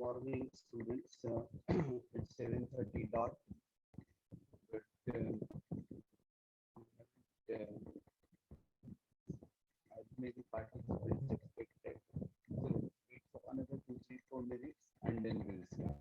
morning, students. It's 7:30 dot. But as many participants expected. So wait for another 2, 3, 4 minutes, and then we'll start.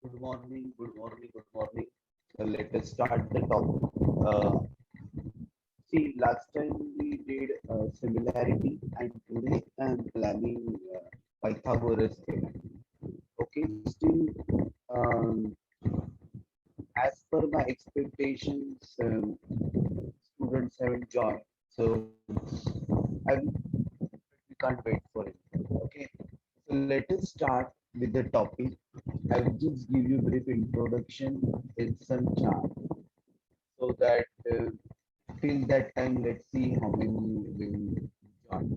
Good morning, good morning, good morning. Let us start the topic. See, last time we did similarity, and today I'm planning Pythagoras theorem. Okay, still, um, as per my expectations, students haven't joined, so we can't wait for it. Okay, so let us start with the topic. I'll just give you a brief introduction in some chart so that till that time, let's see how many will join.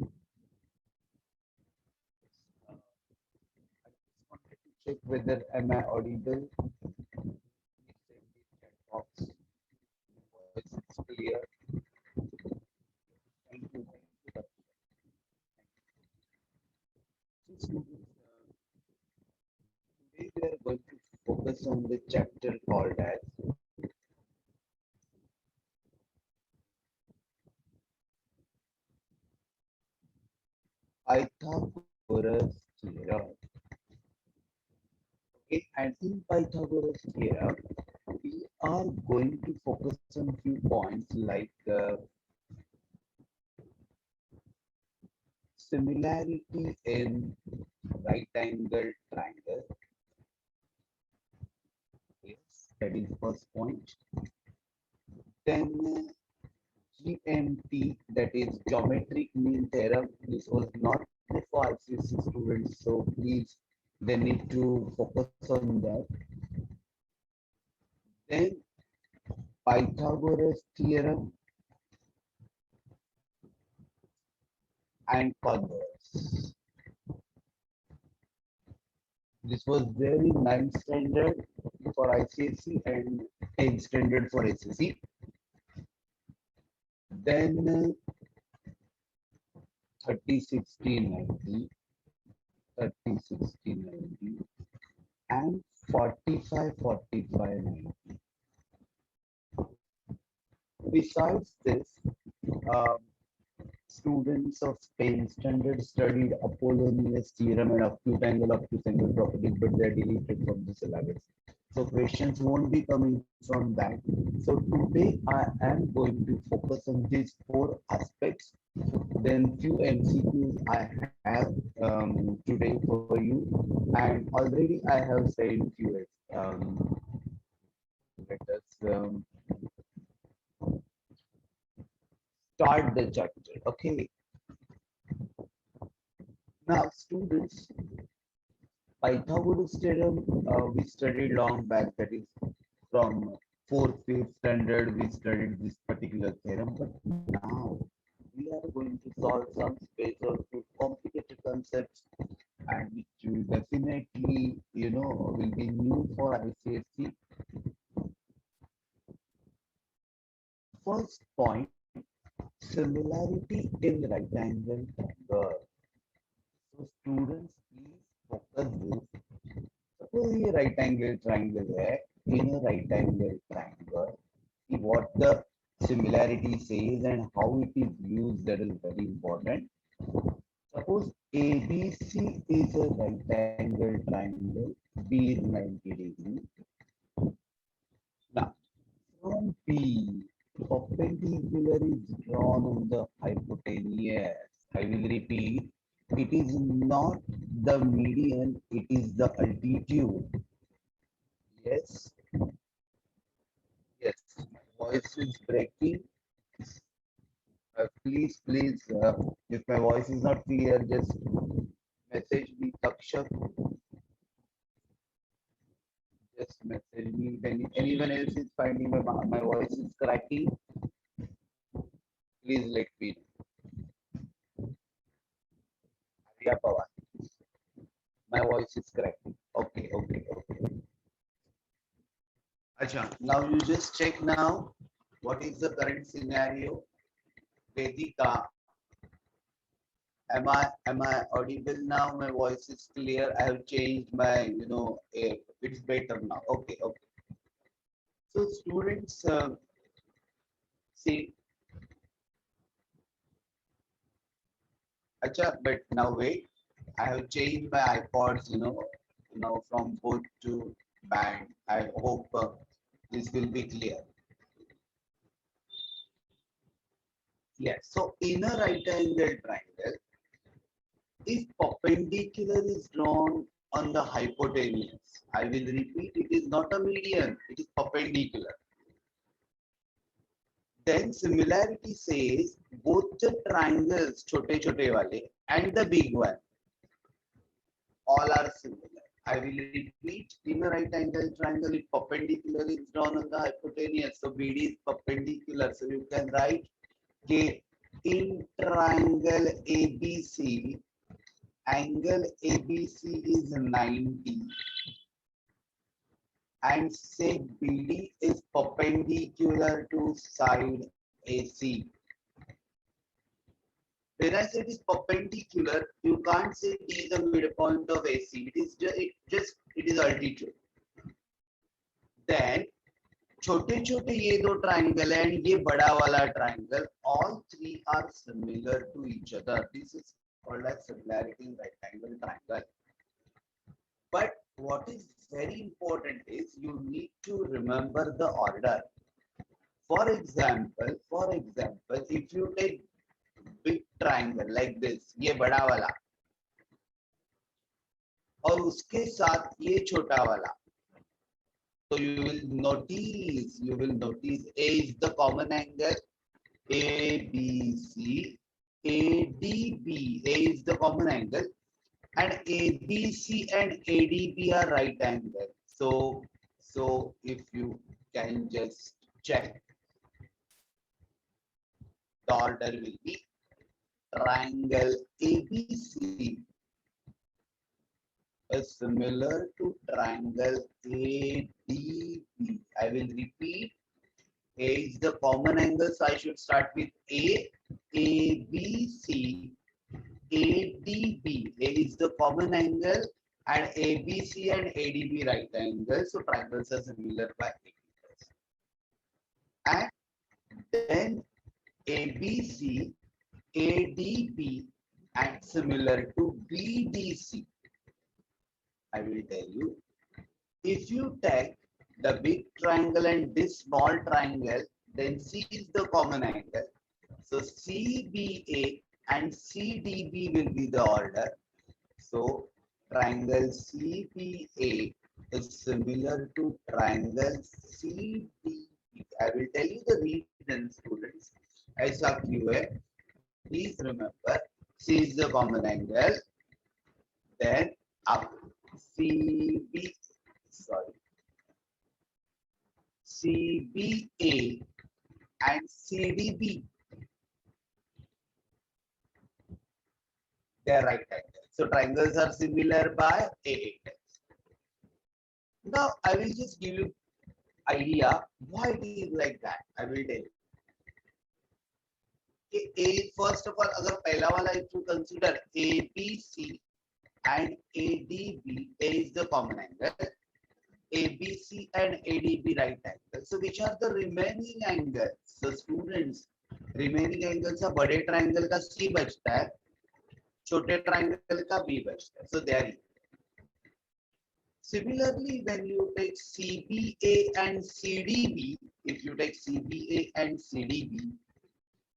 I just wanted to check whether am I audible. Please send me chat box. Voice is clear. Thank you. Thank you. So students, today we are going to focus on the chapter called as Pythagoras theorem. Okay, and in Pythagoras theorem, we are going to focus on few points like similarity in right angle triangle. Yes, that is first point. Then GMT, that is geometric mean theorem. This was not for ICSE students, so please they need to focus on that. Then Pythagoras theorem and Pythagoras. This was very 9th standard for ICSE and 10th standard for SSE. Then 30, 60, 90, 30, 60, 90, and 45, 45, 90. Besides this, um, students of Spain standard studied Apollonius theorem and acute angle of two single properties, but they're deleted from the syllabus. So questions won't be coming from that. So today I am going to focus on these four aspects. Then few MCQs I have today for you, and already I have said few. Let us start the chapter. Okay. Now, students, Pythagoras theorem we studied long back. That is from fourth, fifth standard. We studied this particular theorem, but now we are going to solve some special complicated concepts, and which will definitely, will be new for ICSE. First point, similarity in right angle triangle. So students, please focus this. Suppose ये right angle triangle है, in a right angle triangle, see what the similarity says and how it is used, that is very important. Suppose ABC is a right angle triangle, B is 90 degrees. Now, from B, perpendicular is drawn on the hypotenuse. I will repeat, it is not the median, it is the altitude. Yes, yes, voice is breaking. Please, if my voice is not clear, just message me, Takshak. Just message me. If anyone else is finding my voice is cracking, please let me know. Arya Pawar, my voice is cracking. Okay, okay, okay. Acha, now you just check now what is the current scenario. Vedika, am I audible now? My voice is clear. I have changed my, it's better now. Okay, okay. So students, see, acha, but now wait. I have changed my iPods, now from boot to band. I hope this will be clear. Yes. So in a right angle triangle, if perpendicular is drawn on the hypotenuse, I will repeat, it is not a median, it is perpendicular. Then similarity says both the triangles, chote wale, and the big one, all are similar. I will repeat, in a right angle triangle, if perpendicular is drawn on the hypotenuse, so BD is perpendicular. So you can write K in triangle ABC, angle ABC is 90, and say BD is perpendicular to side AC. When I say it is perpendicular, you can't say D is the midpoint of AC. It is just it is altitude. Then छोटे ये दो triangle and ये बड़ा वाला triangle, all three are similar to each other. This is called as similarity in right angle triangle. But what is very important is you need to remember the order. For example, if you take big triangle like this, ये बड़ा वाला, और उसके साथ ये छोटा वाला, so you will notice A is the common angle, ABC, ADB, A is the common angle, and ABC and ADB are right angle. So if you can just check, the order will be triangle ABC is similar to triangle ADB. I will repeat, A is the common angle, so I should start with A, ABC, ADB, A is the common angle, and ABC and ADB right angle. So triangles are similar by 80%. And then ABC, ADB, and similar to BDC. I will tell you. If you take the big triangle and this small triangle, then C is the common angle. So CBA and CDB will be the order. So triangle CBA is similar to triangle CDB. I will tell you the reason, students. ऐसा क्यों है? Please remember, C is the common angle. Then up CB, sorry, CBA and CDB, they are right angles. So triangles are similar by 8 angles. Now I will just give you idea why it is like that. I will tell you. First of all, अगर पहला वाला if you consider ABC and ADB, A is the common angle, ABC and ADB right angle. So which are the remaining angles? So students, remaining angles का बड़े triangle का C बचता है, छोटे triangle का B बचता है. So there is. Similarly, when you take CBA and CDB, if you take CBA and CDB,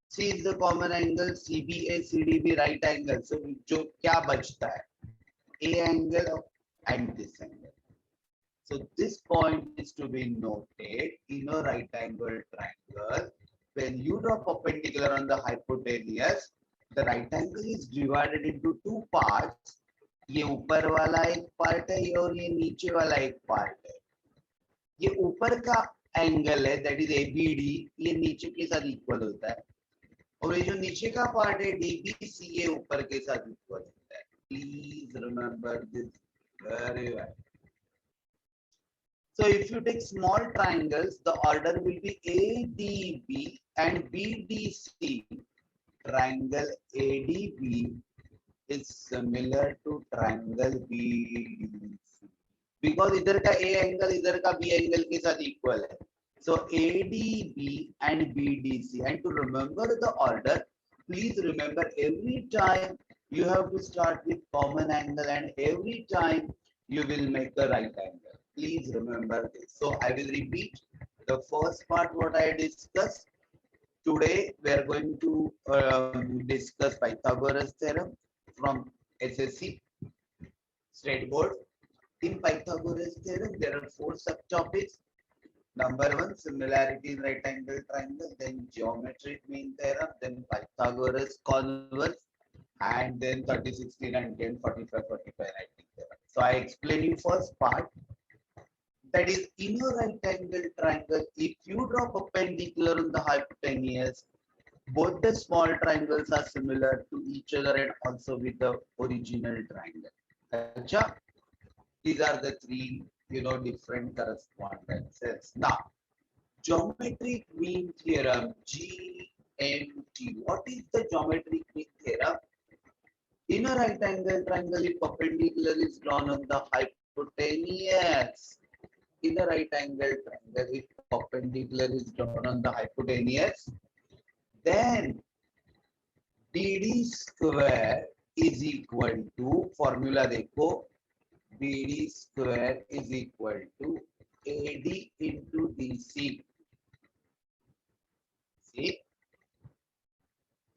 C is the common angle, CBA, CDB right angle. So जो क्या बचता है? A angle and this angle. So this point is to be noted in a right angle triangle. When you draw perpendicular on the hypotenuse, the right angle is divided into two parts. ये ऊपर वाला एक part है और ये नीचे वाला एक पार्ट है. ये ऊपर का एंगल है, दैट इज ABD, ये नीचे के साथ इक्वल होता है, और ये जो नीचे का पार्ट है DBC, ये ऊपर के साथ इक्वल होता है. Please remember this very well. So if you take small triangles, the order will be ADB and BDC. Triangle ADB is similar to triangle BDC because इधर का A angle इधर का B angle के साथ equal है. So ADB and BDC. And to remember the order, please remember every time you have to start with common angle and every time you will make a right angle. Please remember this. So I will repeat the first part what I discussed. Today we are going to discuss Pythagoras theorem from SSC State Board. In Pythagoras theorem, there are 4 subtopics. Number 1, similarity in right angle triangle, then geometric mean theorem, then Pythagoras converse, and then 30, 60, 90, and 45, 45 right theorem. So I explain you first part. That is, in a right angle triangle, if you draw perpendicular on the hypotenuse, both the small triangles are similar to each other and also with the original triangle. Achha? These are the 3, different correspondences. Now, geometric mean theorem, GMT. What is the geometric mean theorem? In a right angle triangle, if perpendicular is drawn on the hypotenuse, in a right angle triangle, if perpendicular is drawn on the hypotenuse, then BD square is equal to, formula dekho, BD square is equal to AD into DC. See,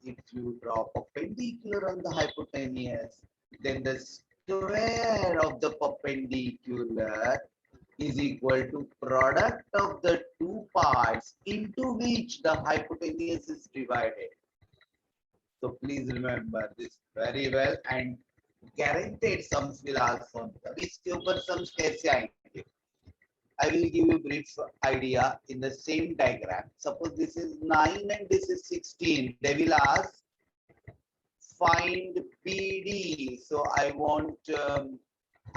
if you draw perpendicular on the hypotenuse, then the square of the perpendicular is equal to product of the 2 parts into which the hypotenuse is divided. So please remember this very well, and guaranteed sums will ask from the इसके ऊपर sums कैसे आएंगे? I will give you brief idea in the same diagram. Suppose this is 9 and this is 16. They will ask find PD. So I want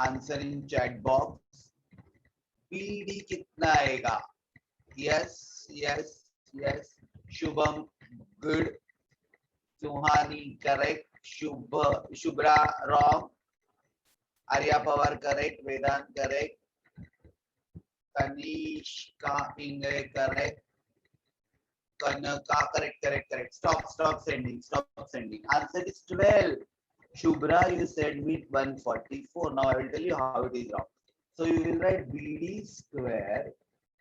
answer in chat box. PD कितना आएगा? Yes, yes, yes. Shubham, good. Suhani, correct. Shubhra wrong. Arya Pawar correct. Vedant correct. Kanishka Inge correct. Kanaka correct. Stop sending. Answer is 12. Shubhra, you said me 144. Now I will tell you how it is wrong. So you will write BD square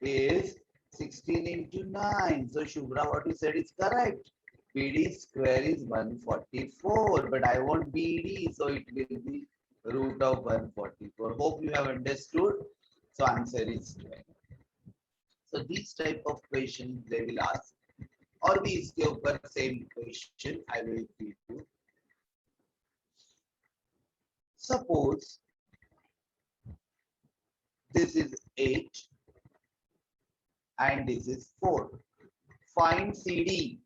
is 16 into 9. So Shubhra, what you said is correct. BD square is 144, but I want BD, so it will be root of 144. Hope you have understood. So answer is 12. So these type of questions they will ask, or भी इसके ऊपर same question I will give you. Suppose this is 8 and this is 4. Find CD.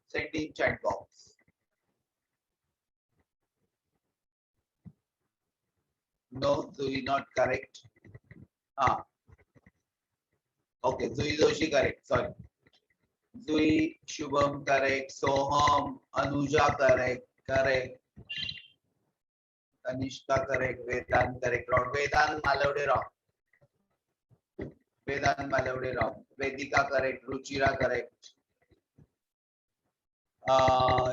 Send in chat box. No, Zui not correct. Okay, Zui Joshi correct. Sorry. Zui Shubham correct. Soham Anuja correct. Tanishka correct. Vedant correct. Wrong. Vedant Malaude wrong. Vedika correct. Ruchira correct.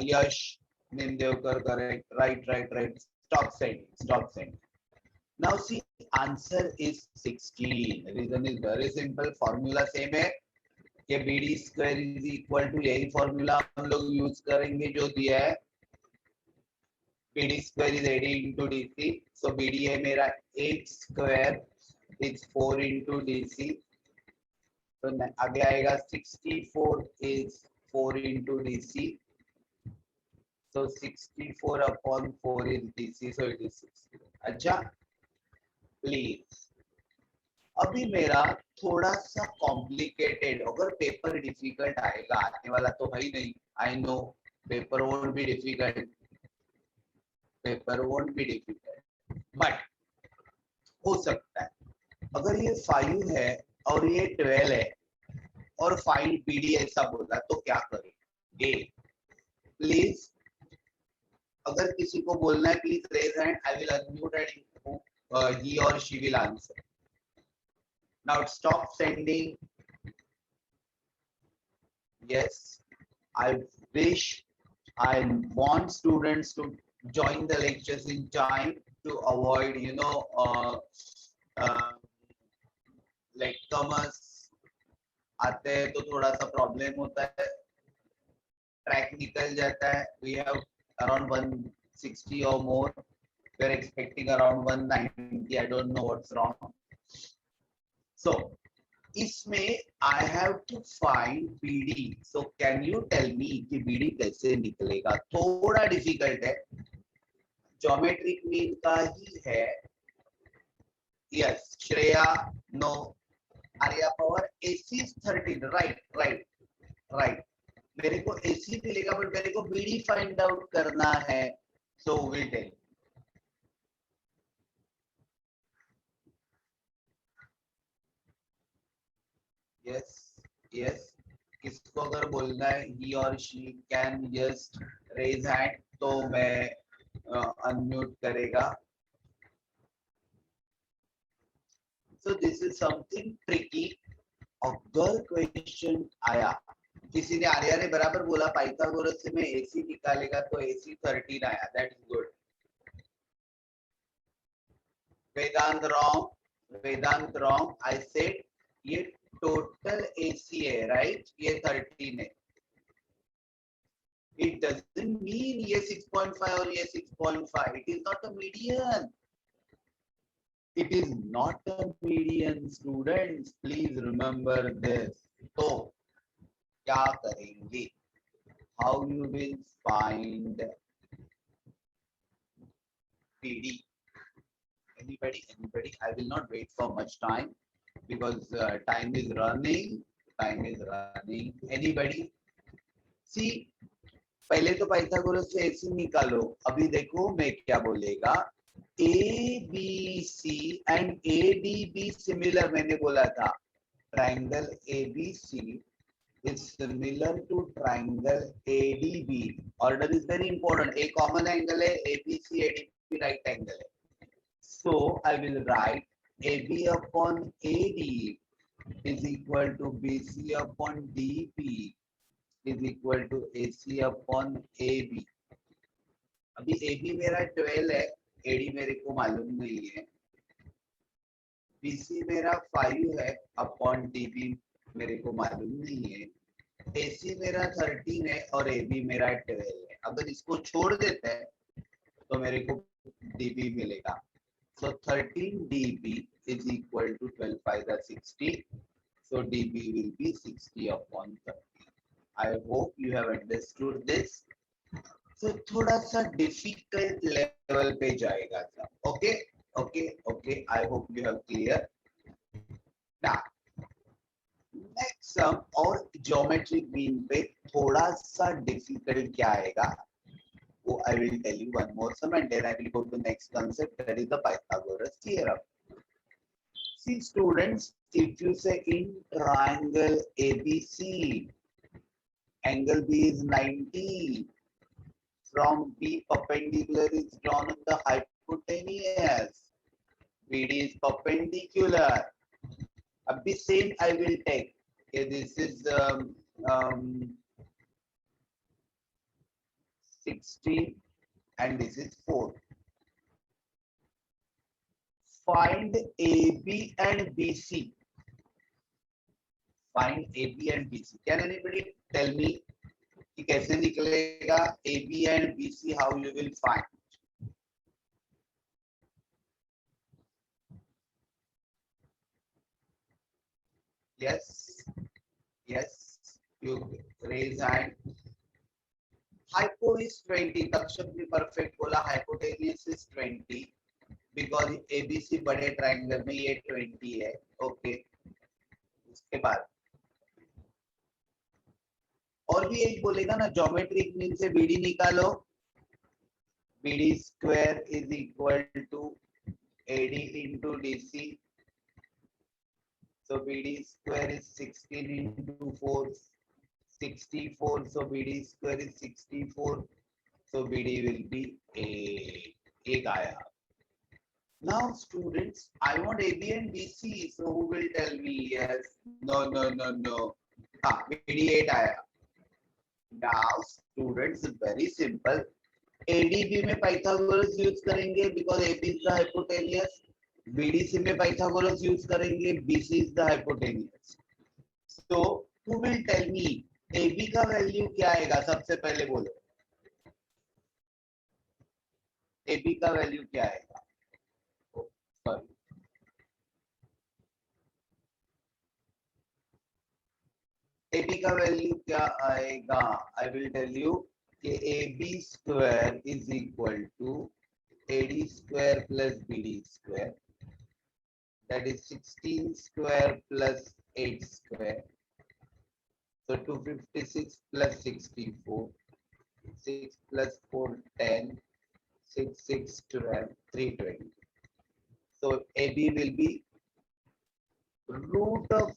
Yash Nindevkar correct. Right. Stop sending. Now see, answer is 16. Reason is very simple. Formula same है कि BD square is equal to यही formula हम लोग use करेंगे जो दिया है. BD square is 80 into DC. So BD है मेरा 8 square is 4 into DC. तो आगे आएगा 64 is 4 into DC. So 64 upon 4 is DC. So it is 60. अच्छा. प्लीज अभी मेरा थोड़ा सा कॉम्प्लिकेटेड, अगर पेपर डिफिकल्ट आएगा, आने वाला तो है ही नहीं. I know paper won't be difficult, but हो सकता है अगर ये 5 है और ये 12 है और फाइंड पीडी ऐसा बोला तो क्या करेंगे. प्लीज अगर किसी को बोलना है please raise hand. I will unmute and he or she will answer. Now stop sending. Yes, I want students to join the lectures in time to avoid, like commerce आते हैं तो थोड़ा सा प्रॉब्लम होता है, ट्रैक निकल जाता है. We have around 160 or more. We're expecting around 190. I don't know what's wrong. So, इसमें I have to find BD. So, can you tell me कि BD कैसे निकलेगा? थोड़ा difficult है. Geometric mean का ही है. Yes, Shreya, no. Arya Power, AC is 13. Right. मेरे को AC मिलेगा, but मेरे को BD find out करना है. So, we'll tell you. Yes. किसको अगर बोलना है he or she can just raise hand तो मैं unmute करेगा. So this is something tricky. अगर क्वेश्चन आया, किसी ने आर्या ने बराबर बोला पाइथागोरस से मैं AC निकालेगा तो AC 13 आया. That is good. Vedant wrong. I said ये टोटल AC है, राइट. ये 13 है. It doesn't mean ये 6.5 और ये 6.5. It is not a median. It is not a median, students. Please remember this. तो क्या करेंगे? How you will find PD? Anybody? I will not wait for much time because time is running. Anybody? See, पहले तो Pythagoras से AC निकालो. अभी देखो मैं क्या बोलेगा. ABC and ADB सिमिलर मैंने बोला था. Triangle ABC is similar to triangle ADB. Order is very important. A common angle है, ABC, ADB right angle है. So I will write AB upon AD is equal to BC upon DP is equal to AC upon AB. अभी AB मेरा 12 है, AD मेरे को मालूम नहीं है. BC मेरा 5 है अपॉन DB मेरे को मालूम नहीं है. AC मेरा 13 है और AB मेरा 12 है. अगर इसको छोड़ देते हैं तो मेरे को DB मिलेगा. So 13 dB is equal to 12 by the 60. So dB will be 60 upon 30. I hope you have understood this. So थोड़ा सा difficult level पे जाएगा सब. Okay, okay, okay. I hope you have clear. Now, next sum और geometric mean पे थोड़ा सा difficult क्या आएगा? Oh, I will tell you one more sum and then I will go to the next concept, that is the Pythagoras theorem. See students, if you say in triangle ABC, angle B is 90, from B perpendicular is drawn on the hypotenuse, BD is perpendicular. Abhi same I will take. Okay, this is 60 and this is 4. Find AB and BC. Find AB and BC. Can anybody tell me कि कैसे निकलेगा AB and BC? How you will find? Yes, yes. You raise hand. Hypo is 20. Takshak भी perfect बोला. Hypotenuse is 20. Because ABC बड़े triangle में ये 20 है. Okay. उसके बाद और भी एक बोलेगा ना, ज्योमेट्रिक मीन से BD निकालो. BD square is equal to AD into DC. So BD square is 16 into 4, 64. So BD square is 64. So BD will be 8. एक आया. Now students, I want AB and BC. So who will tell me yes? No, no, no, no. हाँ, BD 8 आया. Now students, very simple. ADB में Pythagoras use करेंगे because AB is the hypotenuse. BDC में Pythagoras use करेंगे, BC is the hypotenuse. So who will tell me AB का value क्या आएगा? सबसे पहले बोलो. AB का वैल्यू क्या आएगा? Sorry. AB का वैल्यू क्या आएगा? I will tell you कि AB square is equal to AD square plus BD square. That is 16 square plus 8 square. So 256 plus 64. 6 plus 4, 10. 6, 6, 12, 320. So AB will be root of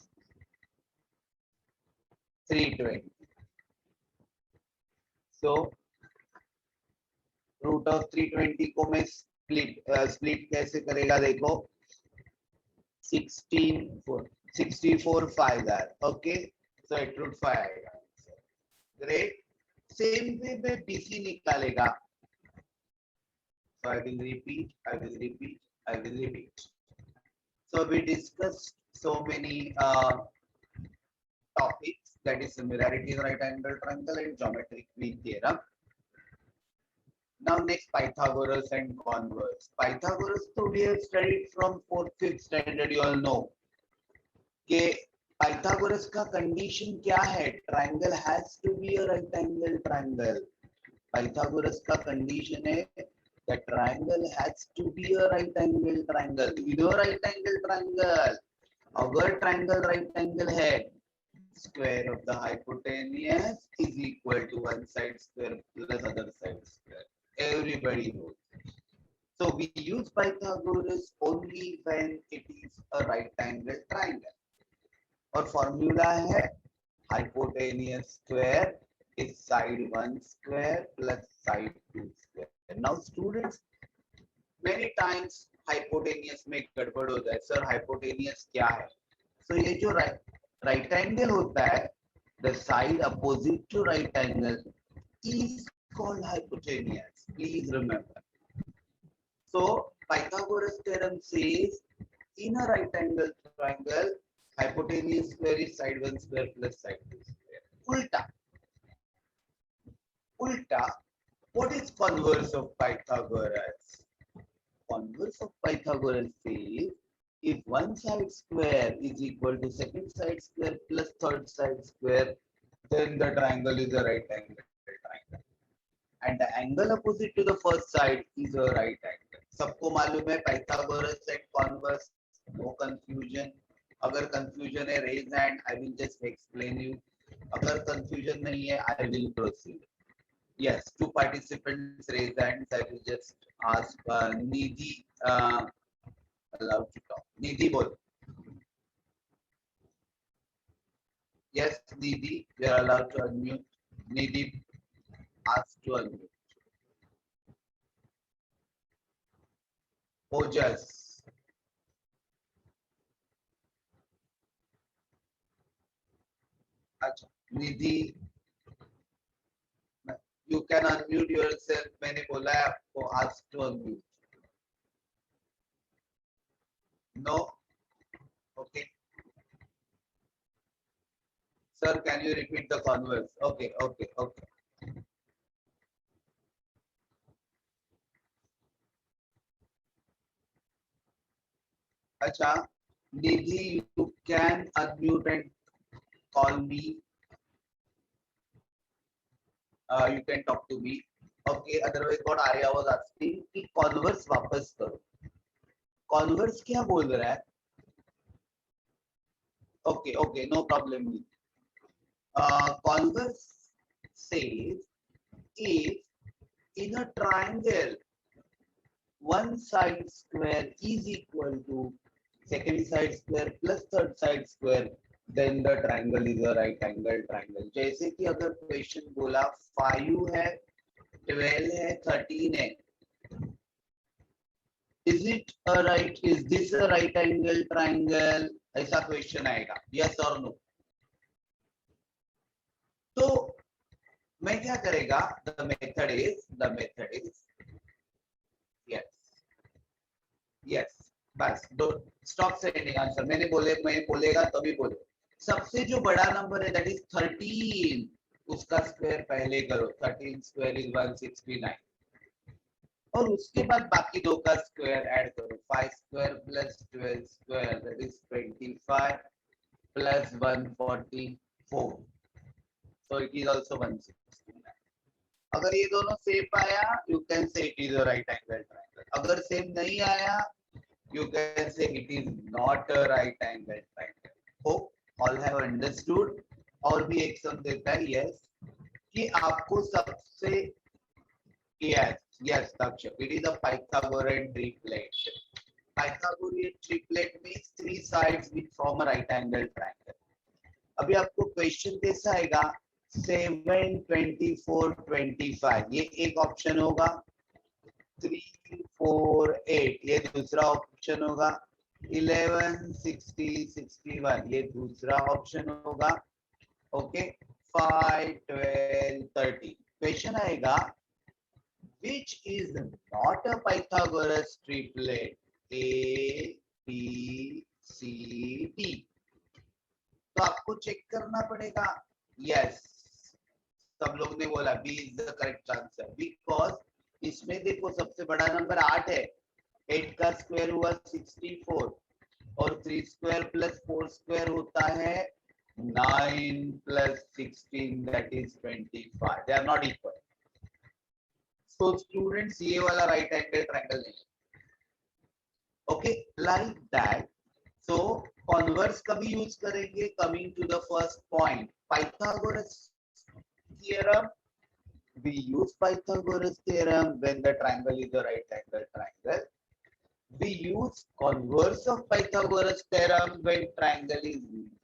320. So root of 320 को मैं split कैसे करेगा देखो. 64 5 है. Okay, so it root 5 आएगा. Great. Same way में BC निकालेगा. So I will repeat. So we discussed so many topics, that is similarity of right angle triangle and geometric mean theorem. Now next, Pythagoras and converse. Pythagoras तो we have studied from 4th 5th standard. You all know कि Pythagoras का condition क्या है? Triangle has to be a right angle triangle. Pythagoras का condition है the triangle has to be a right angle triangle. You know right angle triangle. अगर triangle right angle है, square of the hypotenuse is equal to one side square plus other side square. Everybody knows. So we use Pythagoras only when it is a right angle triangle. और formula है hypotenuse square is side 1 square plus side 2 square. Now students, many times hypotenuse में गड़बड़ हो जाए, sir hypotenuse क्या है? So ये जो right angle होता है, the side opposite to right angle is called hypotenuse. Please remember. So Pythagoras theorem says in a right angle triangle, hypotenuse square is side 1 square plus side 2 square. Ulta. Ulta. What is converse of Pythagoras? Converse of Pythagoras says if one side square is equal to second side square plus third side square, then the triangle is a right angle triangle. And the angle opposite to the first side is a right angle. सबको मालूम है Pythagoras and converse, no confusion. अगर confusion है raise hand, I will just explain you. अगर confusion नहीं है, I will proceed. Yes, two participants raise hands. I will just ask Nidhi allowed to talk. Nidhi बोल. Yes, Nidhi, you are allowed to unmute. Nidhi, ask to unmute. Ojas. अच्छा, Nidhi, you can unmute yourself. मैंने बोला है आपको ask to unmute. No? Okay. Sir, can you repeat the converse? Okay, okay, okay. Acha, Nidhi, you can unmute and call me. You can talk to me. Okay, otherwise what Arya was asking कि converse वापस करो. Converse क्या बोल रहा है? Okay, okay, no problem. Converse says if in a triangle one side square is equal to second side square plus third side square, then the triangle is a right angle triangle. जैसे कि अगर question बोला 5 है, 12 है, 13 है, is it a right? Is this a right angle triangle? ऐसा question आएगा, yes or no? तो मैं क्या करेगा? The method is yes, yes. Bus stop sending answer. मैं बोलेगा तभी बोले. सबसे जो बड़ा नंबर है दैट इज 13, उसका स्क्वायर पहले करो. 13 स्क्वायर इज 169 और उसके बाद बाकी दो का स्क्वायर ऐड करो. 5 square plus 12 square that is 25 plus 144, so it is also 169. अगर ये दोनों सेम आया, you can say it is a right angle triangle. अगर सेम नहीं आया, you can say it is not a right angle triangle. Hope all have understood. और भी एक सम देता है yes कि आपको सबसे yes yes Taksha, it is a Pythagorean triplet. Pythagorean triplet means three sides which form a right angle triangle. अभी आपको क्वेश्चन कैसा आएगा? 7 24 25 ये एक ऑप्शन होगा. 3 4 8 ये दूसरा ऑप्शन होगा. 11 60 61 ये दूसरा ऑप्शन होगा. ओके, 5 12 30. क्वेश्चन आएगा which is not a Pythagoras triplet? A B C D. तो आपको चेक करना पड़ेगा. यस, सब लोग ने बोला B is the correct answer because इसमें देखो सबसे बड़ा नंबर 8 है. 8 का स्क्वायर हुआ 64 और 3 स्क्वायर प्लस 4 स्क्वायर होता है 9 plus 16 that is 25. They are not equal. So students ये वाला राइट एंगल ट्रायंगल नहीं. Okay, like that. So converse कभी यूज करेंगे? Coming to the first point, Pythagoras theorem. We use Pythagoras theorem when the triangle is a right angle triangle. We use converse of Pythagoras theorem when triangle is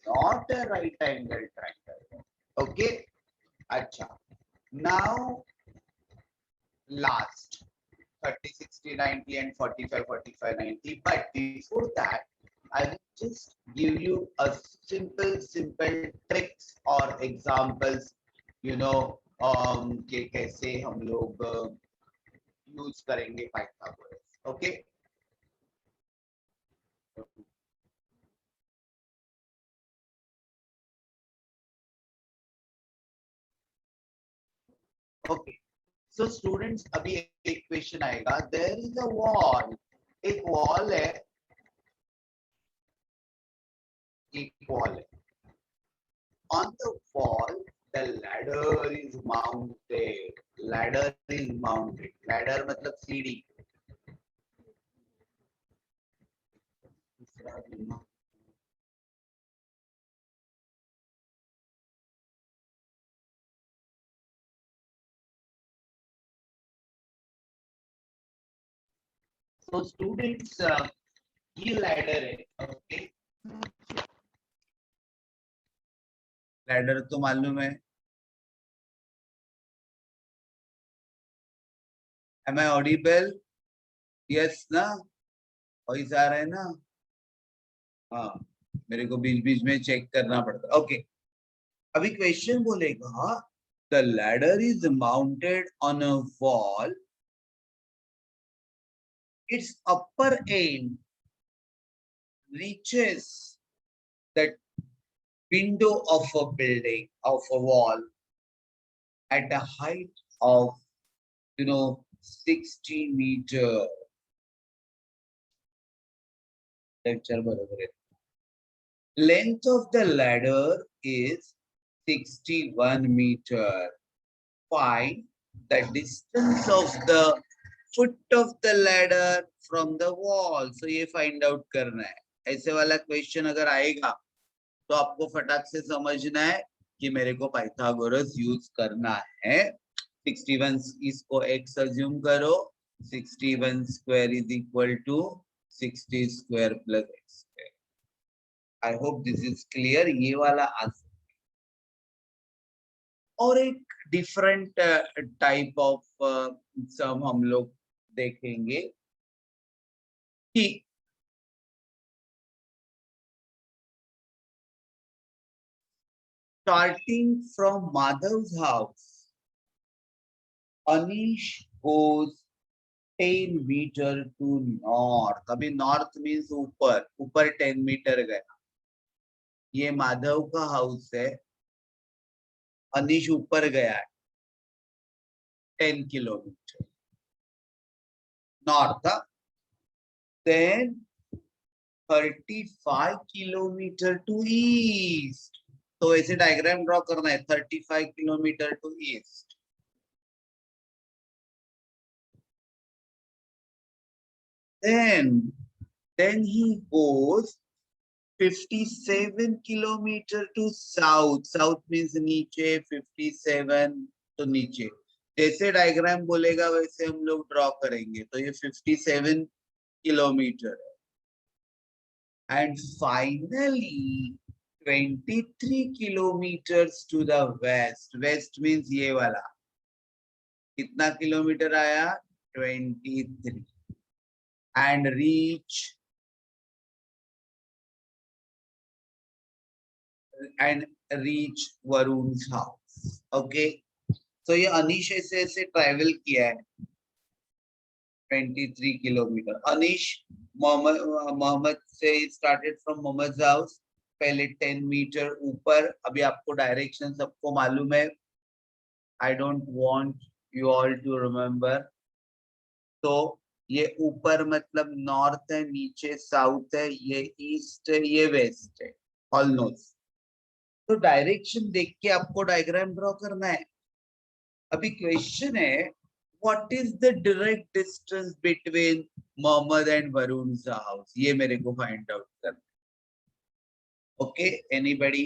not a right angle triangle. Okay, acha. Now last 30 60 90 and 45 45 90. But before that, I will just give you a simple tricks or examples, you know, कि कैसे हम लोग use करेंगे Pythagoras. Okay, okay. So students, अभी एक question आएगा. There is a wall, एक wall है, एक वॉल है. On the wall, the ladder is mounted. Ladder is mounted. Ladder मतलब सीढ़ी. So students, ये ladder है. Okay. Ladder तो मालूम है. Am I audible? Yes ना? वॉइस आ रहा है ना? हाँ, मेरे को बीच बीच में चेक करना पड़ता है. ओके, अभी क्वेश्चन बोलेगा the ladder is mounted on a wall. Its upper end reaches the window of a building, of a wall, at a height of 60 meter. Length of the ladder is 61 meter. Find the distance of the foot of the ladder from the wall. So ये find out करना है. ऐसे वाला question अगर आएगा तो आपको फटाक से समझना है कि मेरे को पाइथागोरस यूज करना है. 61 इसको x अज्यूम करो. 61 square is equal to 60 square plus x square. I hope this is clear. ये वाला आंसर. और एक डिफरेंट टाइप ऑफ सम हम लोग देखेंगे कि starting from Madhav's house, Anish goes 10 meter to north. अभी north means ऊपर, ऊपर 10 मीटर गया. ये माधव का हाउस है. अनिश ऊपर गया है 10 kilometre north. Then 35 kilometre to east. तो ऐसे डायग्राम ड्रॉ करना है. 35 kilometre to east. then he goes 57 kilometer to south. South means नीचे. 57 तो नीचे. जैसे डायग्राम बोलेगा वैसे हम लोग ड्रॉ करेंगे. तो ये 57 किलोमीटर है. And finally 23 kilometers to the west. West means ये वाला. कितना किलोमीटर आया? 23. and reach Varun's house. Okay, so ये अनीश ऐसे ऐसे ट्रैवल किया है 23 किलोमीटर. अनीश मोहम्मद से स्टार्टेड फ्रॉम मोहम्मद हाउस. पहले 10 मीटर ऊपर. अभी आपको डायरेक्शन सबको मालूम है. I don't want you all to remember. तो ये ऊपर मतलब नॉर्थ है, नीचे साउथ है, ये ईस्ट है, ये वेस्ट है. All nose. तो डायरेक्शन देख के आपको डायग्राम ड्रॉ करना है. अभी क्वेश्चन है what is the direct distance between Mohammed and Varun's house. ये मेरे को फाइंड आउट करना है. Okay, anybody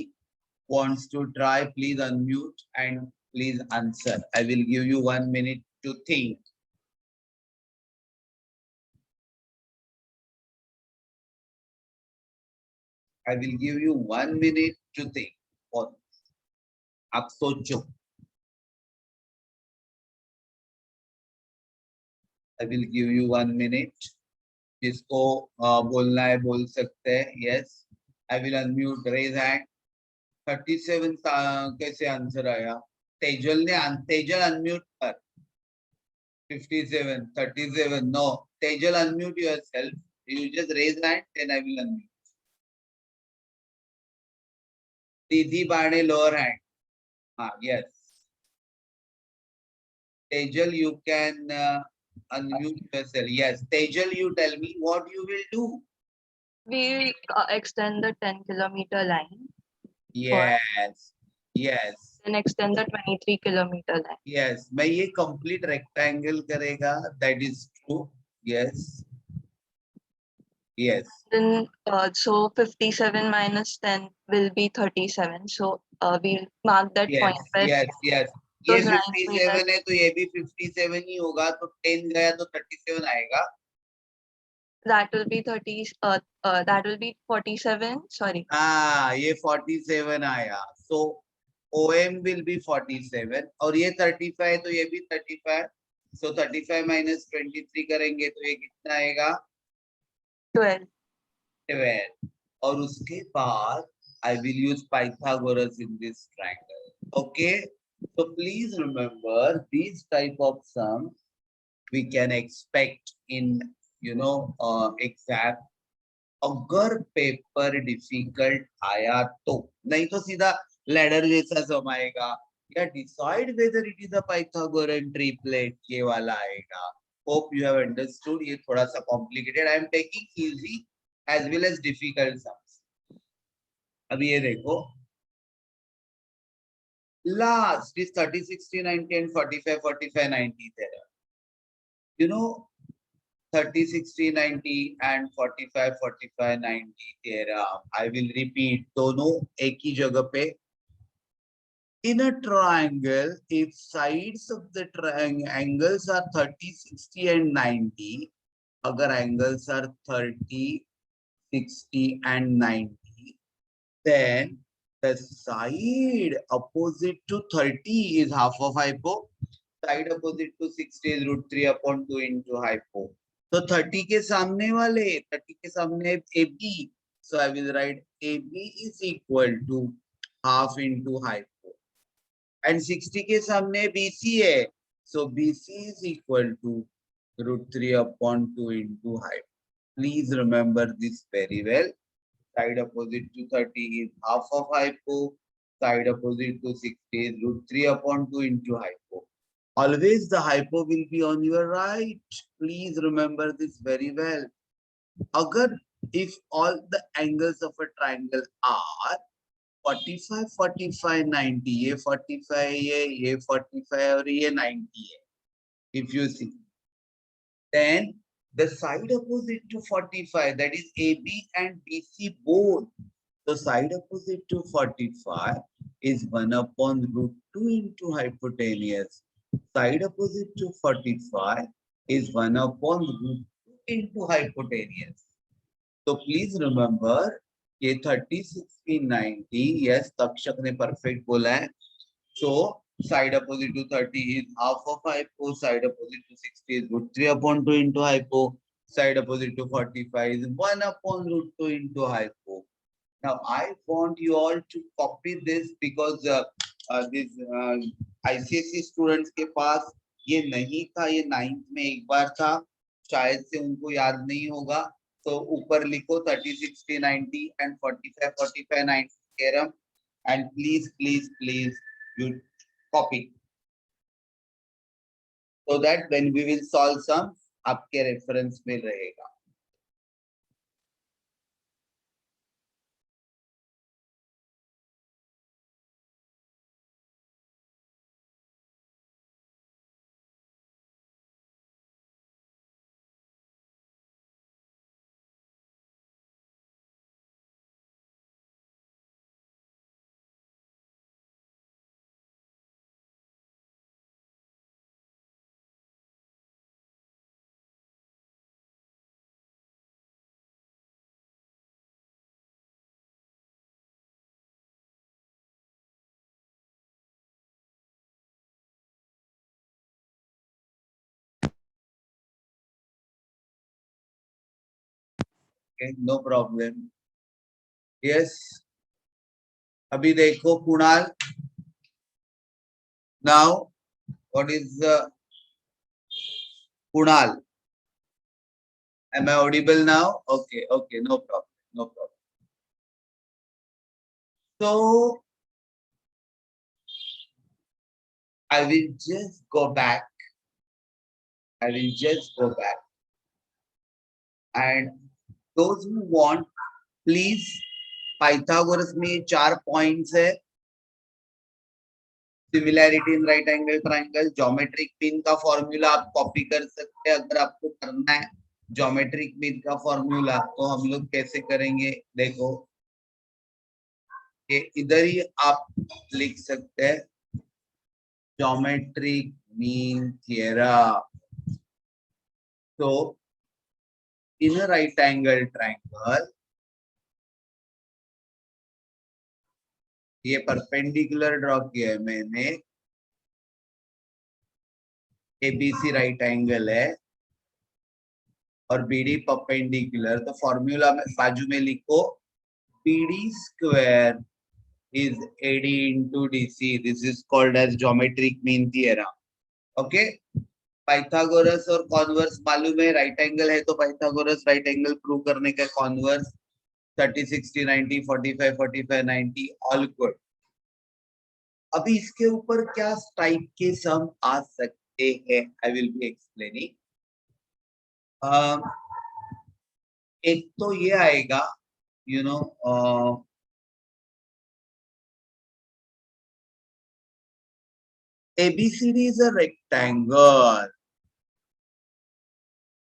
wants to try, please unmute and please answer. I will give you 1 minute to think. I will give you 1 minute to think. आप सोचो. I will give you 1 minute. जिसको बोलना है बोल सकते हैं. Yes, I will unmute. Raise hand. 37 कैसे answer आया? तेजल ने तेजल अनम्यूट कर. 57, 37. No, Tejal, unmute yourself. You just raise hand, then I will unmute. Didi Bane, lower hand. Yes. Tejal, you can unmute yourself. Yes. Tejal, you tell me what you will do. We extend the 10-kilometer line. Yes. Yes. Then extend the 23-kilometer line. Yes. मैं ये complete rectangle करेगा. That is true. Yes. Yes. Then so 57 minus 10 will be 37. So we'll mark that point. Yes. Yes. ये Those lines 57 है तो ये भी 57 ही होगा तो 10 गया तो 37 आएगा. that will be 30 that will be 47. Sorry. ये 47 आया. So OM will be 47 और ये 35 तो ये भी 35. So 35 minus 23 करेंगे तो ये कितना आएगा? 12. 12. और उसके बाद I will use Pythagoras in this triangle. Okay. So please remember these type of sums we can expect in exam. अगर पेपर डिफिकल्ट आया तो नहीं तो सीधा लैडर जैसा समाएगा या decide whether it is a Pythagorean triplet ये वाला आएगा. Hope you have understood. ये थोड़ा सा complicated. I am taking easy as well as difficult sums. अभी ये देखो last is 30 60 90 and 45 45 90 there. You know 30 60 90 and 45 45 90 theorem. I will repeat दोनों एक ही जगह पे. In a triangle, if sides of the triangle angles are 30 60 and 90, अगर angles are 30 60 and 90, then the side opposite to 30 is half of hypo. Side opposite to 60 is √3/2 into hypo. तो 30 के सामने वाले 30 के सामने AB. So I will write AB is equal to half into hypo. And 60 के सामने BC है. So BC is equal to √3/2 into hypo. Please remember this very well. Side opposite to 30 is half of hypo. Side opposite to 60 is √3/2 into hypo. Always the hypo will be on your right. Please remember this very well. Agar if all the angles of a triangle are 45 45 90, ये 45 है, ये 45 और ये 90 है. If you see, then the side opposite to 45, that is AB and BC both. The side opposite to 45 is 1/√2 into hypotenuse. Side opposite to 45 is 1/√2 into hypotenuse. So please remember ये 30 60 90. Yes, Takshak ने perfect बोला है. So side opposite to 30 is half of hypo. Side opposite to 60 is √3/2 into hypo. Side opposite to 45 is 1/√2 into hypo. Now I want you all to copy this because this ICSE students के पास ये नहीं था. ये 9th में एक बार था, शायद से उनको याद नहीं होगा. तो ऊपर लिखो 30 60 90 and 45 45 90 theorem and please you copy so that when we will solve some आपके रेफरेंस में रहेगा. Okay, no problem. Yes. अभी देखो Kunal. Now, what is Kunal? Am I audible now? Okay, okay, no problem, no problem. So, I will just go back. I will just go back. And those who want, please, Pythagoras में 4 points है. Similarity in right angle triangle, geometric mean का formula आप copy कर सकते हैं. अगर आपको करना है geometric mean का formula, तो हम लोग कैसे करेंगे? देखो, ये इधर ही आप लिख सकते हैं geometric mean theorem. So, in a right angle triangle, ये परपेंडिकुलर ड्रॉ किया है मैंने. एबीसी राइट एंगल है और बीडी परपेंडिकुलर. तो फॉर्मूला में बाजू में लिखो BD square is AD into DC. This is called as geometric mean theorem. Okay? Pythagoras और कॉन्वर्स मालूम है. राइट एंगल है तो पाइथागोरस राइट एंगल प्रूव करने का कॉन्वर्स 30 60 90 45 45 90 ऑल गुड. अभी इसके ऊपर क्या टाइप के सम आ सकते हैं? I will be explaining. एक तो ये आएगा, you know, ABCD is a rectangle.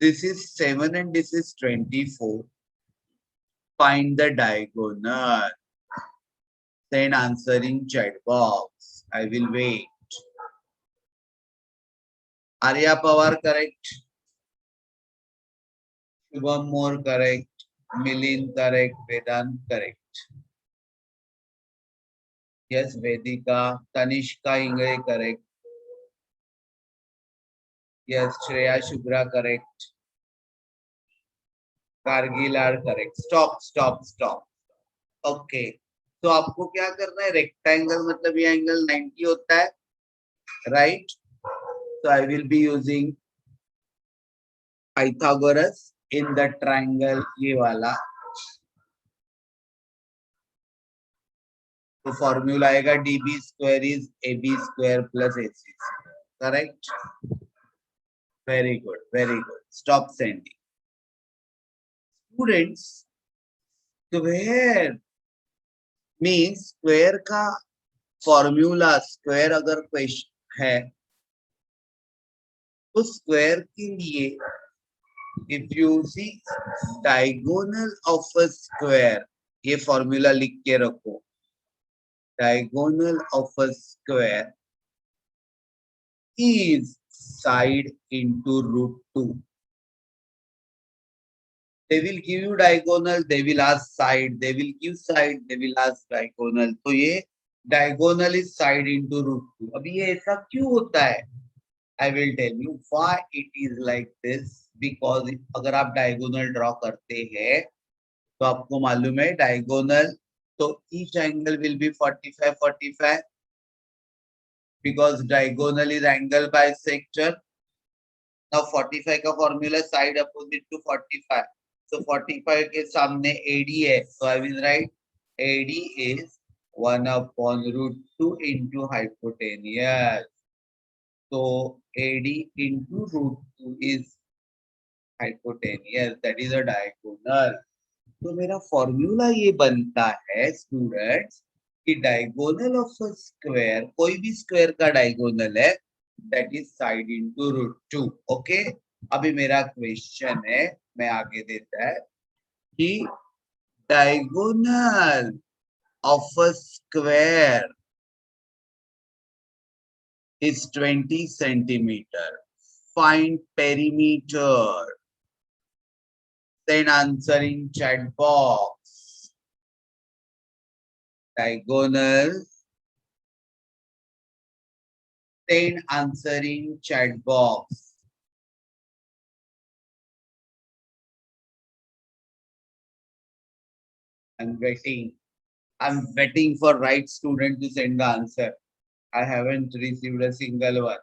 This is 7 and this is 24. Find the diagonal. Send answer in chat box. I will wait. Arya Pawar correct. Shubham Moore correct. Milin correct. Vedant correct. Yes, Vedika. Tanishka Ingre correct. Yes, Shreya Shubhra correct. Kargil are correct. Stop. Okay. तो आपको क्या करना है? Rectangle मतलब ये angle 90 होता है, right? So I will be using Pythagoras in the triangle ये वाला. तो फॉर्मूला आएगा DB square is AB square plus AC square. Correct? Very good, very good. Stop sending. Students, square means square का formula, square अगर question है तो square के लिए if you see diagonal of a square, ये formula लिख के रखो. Diagonal of a square is side into root 2. They will give you diagonal, they will ask side, they will give side, they will ask diagonal. तो ये diagonal is side into root 2. अभी ये ऐसा क्यों होता है? I will tell you why it is like this. Because अगर आप diagonal draw करते हैं तो आपको मालूम है diagonal, तो each angle will be 45 45 because diagonal is angle bisector. Now 45 का formula side opposite to 45. So 45 के सामने AD है, so I will write AD is 1 upon root 2 into hypotenuse. So AD into root 2 is hypotenuse, that is a diagonal. तो मेरा formula ये बनता है students कि डायगोनल ऑफ अ स्क्वायर, कोई भी स्क्वायर का डायगोनल है, that is side into root 2. Okay, अभी मेरा क्वेश्चन है, मैं आगे देता है कि diagonal of a square is 20 centimeter. Find perimeter. Then answer in chat box. Diagonal. Then answer in chat box. I'm waiting. I'm waiting for right student to send the answer. I haven't received a single one.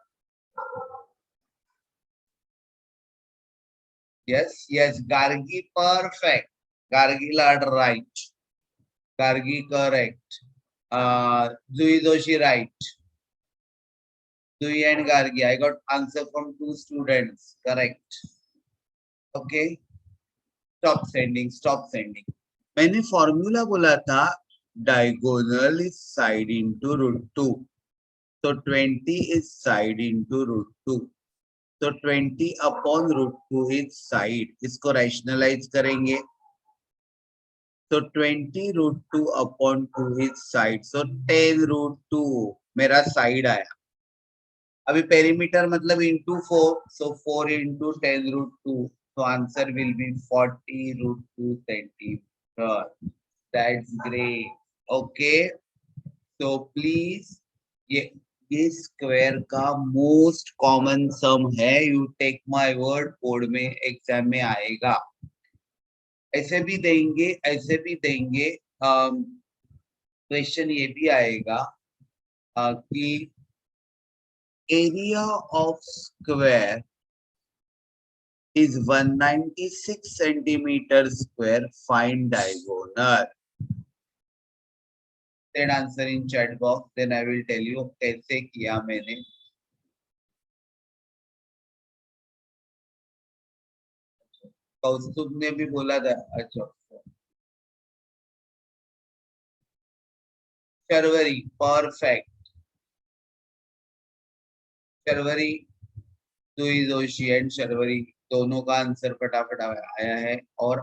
Yes, yes, Gargi perfect. Gargi lad right. Gargi correct. Zui Doshi right. Zui and Gargi. I got answer from two students. Correct. Okay. Stop sending. Stop sending. मैंने formula बोला था diagonal is side into root 2. So 20 is side into root 2. So 20 upon root 2 is side. इसको rationalize करेंगे. So 20 root 2 upon 2 is side. So 10 root 2 मेरा side आया. अभी perimeter मतलब into 4. So 4 into 10 root 2. So answer will be 40 root 2 centimeter. That's great. Okay. So please ये square का most common sum है. You take my word, board में exam में आएगा. ऐसे भी देंगे क्वेश्चन ये भी आएगा कि area of square is 196 centimeter square. Find diagonal. Then answer in chat box. Then I will tell you कैसे किया मैंने. कौस्तुभ ने भी बोला था. अच्छा, शर्वरी परफेक्ट. शर्वरी, दुई जोशी एंड शर्वरी दोनों का आंसर फटाफट आया है. और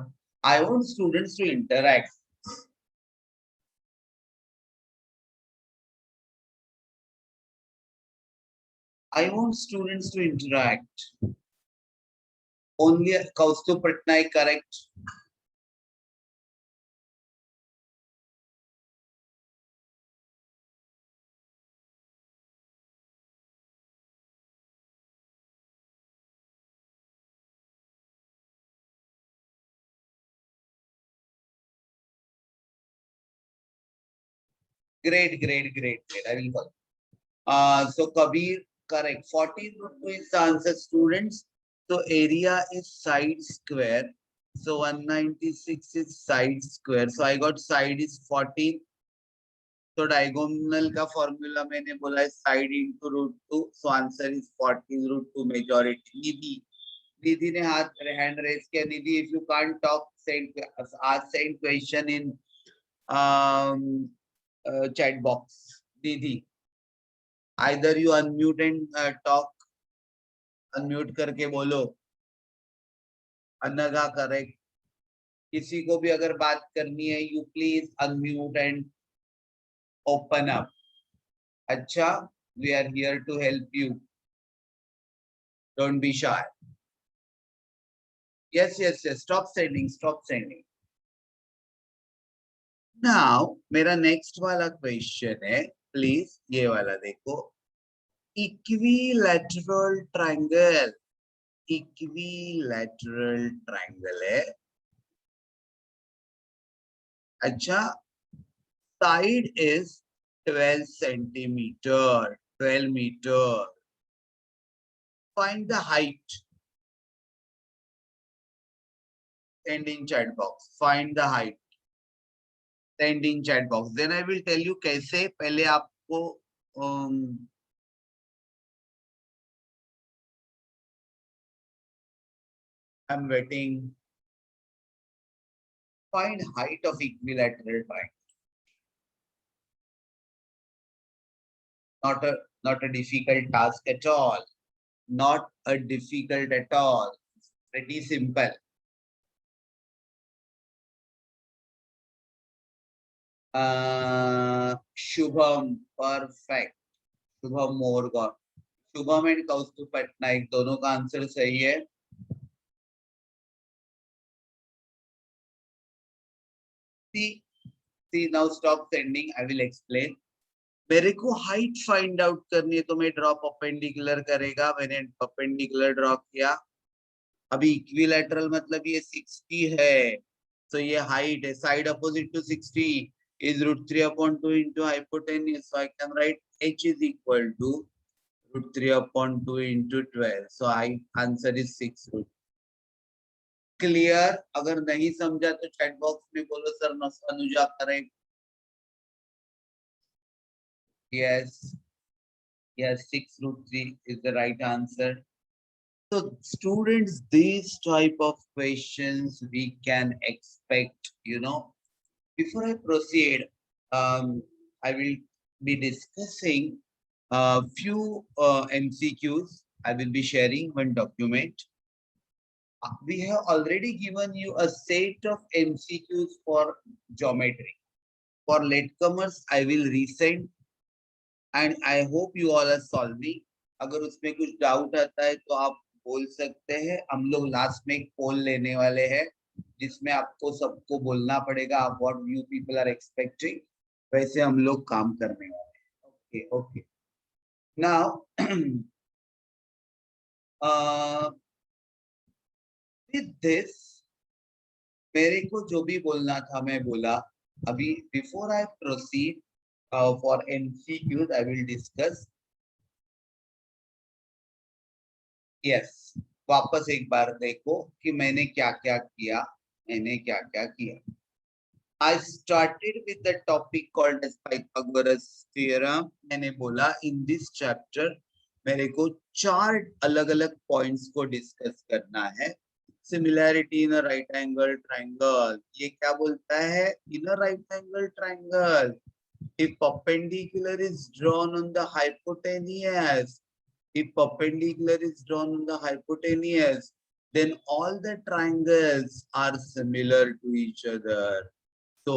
I want students to interact. I want students to interact. Only Kaustubh Patnaik correct. Great. I will call. So Kabir correct. 14 root 2 is the answer, students. So area is side square. So 196 is side square. So I got side is 14. So diagonal का formula मैंने बोला है side into root 2. So answer is 14 root 2 majority. Nidhi ने hand raise किया. Nidhi, if you can't talk, send question in chat box. Nidhi, either you unmute and talk. Unmute करके बोलो. Anagha correct. किसी को भी अगर बात करनी है, you please unmute and open up. अच्छा, we are here to help you. Don't be shy. Yes. Stop sending. Now, मेरा next वाला question है. Please, ये वाला देखो. Equilateral triangle. Equilateral triangle है. अच्छा, side is 12 centimeter, 12 meter. Find the height. Send in chat box. Find the height. Send in chat box. Then I will tell you कैसे. पहले आपको I'm waiting. Find height of equilateral triangle. Not a difficult task at all. Not a difficult at all. Pretty simple. Shubham, perfect. Shubham Morgan. Shubham and Kaustubh Patnaik दोनों का answer सही है. See now stop sending. I will explain. मेरे को height find out करनी है तो मैं ड्रॉ परपेंडिकुलर करेगा. मैंने परपेंडिकुलर ड्रॉ किया. अभी इक्विलैटरल मतलब ये 60 है. So ये height है, side opposite to 60 is √3/2 into hypotenuse. So I can write h is equal to √3/2 into 12. So I answer is 6 root. Clear? अगर नहीं समझा तो chat box में बोलो सर अनुजा करें. Yes, yes, 6 √3 is the right answer. So students, these type of questions we can expect, you know. Before I proceed, I will be discussing a few MCQs. I will be sharing one document. We have already given you a set of MCQs for geometry. For latecomers, I will resend and I hope you all are solving. अगर उसमें कुछ doubt आता है तो आप बोल सकते हैं. हम लोग लास्ट में एक पोल लेने वाले हैं जिसमें आपको सबको बोलना पड़ेगा आप what you people are expecting. वैसे हम लोग काम करने वाले हैं. Okay okay. Now with this मेरे को जो भी बोलना था मैं बोला. अभी before I proceed for MCQs I will discuss. यस, वापस एक बार देखो कि मैंने क्या क्या किया. I started with the topic called as Pythagoras theorem. मैंने बोला in this chapter मेरे को 4 अलग अलग पॉइंट्स को डिस्कस करना है. Similarity in a right angle triangle. ये क्या बोलता है? In a right angle triangle, if perpendicular is drawn on the hypotenuse, if perpendicular is drawn on the hypotenuse, then all the triangles are similar to each other. So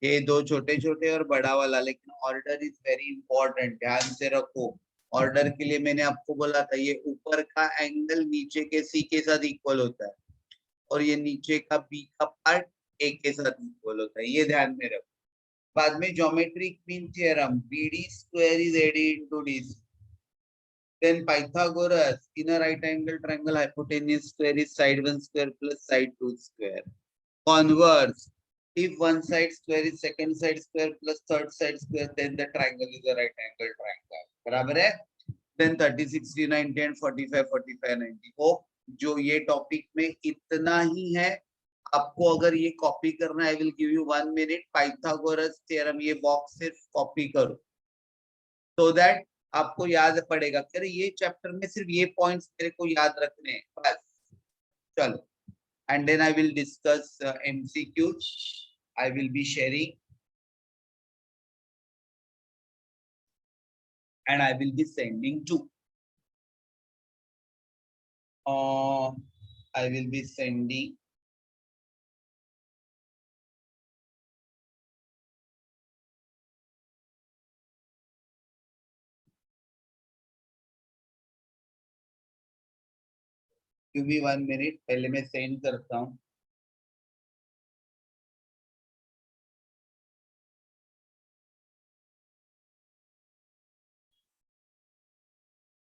ये दो छोटे छोटे और बड़ा वाला, लेकिन ऑर्डर इज वेरी इंपॉर्टेंट. ध्यान से रखो. ऑर्डर के लिए मैंने आपको बोला था ये ऊपर का एंगल नीचे के सी के साथ इक्वल होता है और ये नीचे का बी का पार्ट ए के साथ इक्वल होता है. ये ध्यान में रखो. बाद में geometric mean theorem, BD square is AD into DC. Then Pythagoras, in a right angle triangle, hypotenuse square is side 1 square plus side 2 square. Converse, if one side square is second side square plus third side square, then the triangle is a right angle triangle. बराबर है? Then 30, 60, 90 and 45, 45, 90. Hope जो ये topic में इतना ही है. आपको अगर ये कॉपी करना, I will give you 1 minute. Pythagoras theorem ये बॉक्स सिर्फ कॉपी करो so that आपको याद पड़ेगा. अरे ये चैप्टर में सिर्फ ये पॉइंट्स मेरे को याद रखने हैं बस. चलो. And then I will discuss MCQs. I will be sharing and I will be sending too. I will be sending give me 1 minute. पहले मैं सेंड करता हूँ.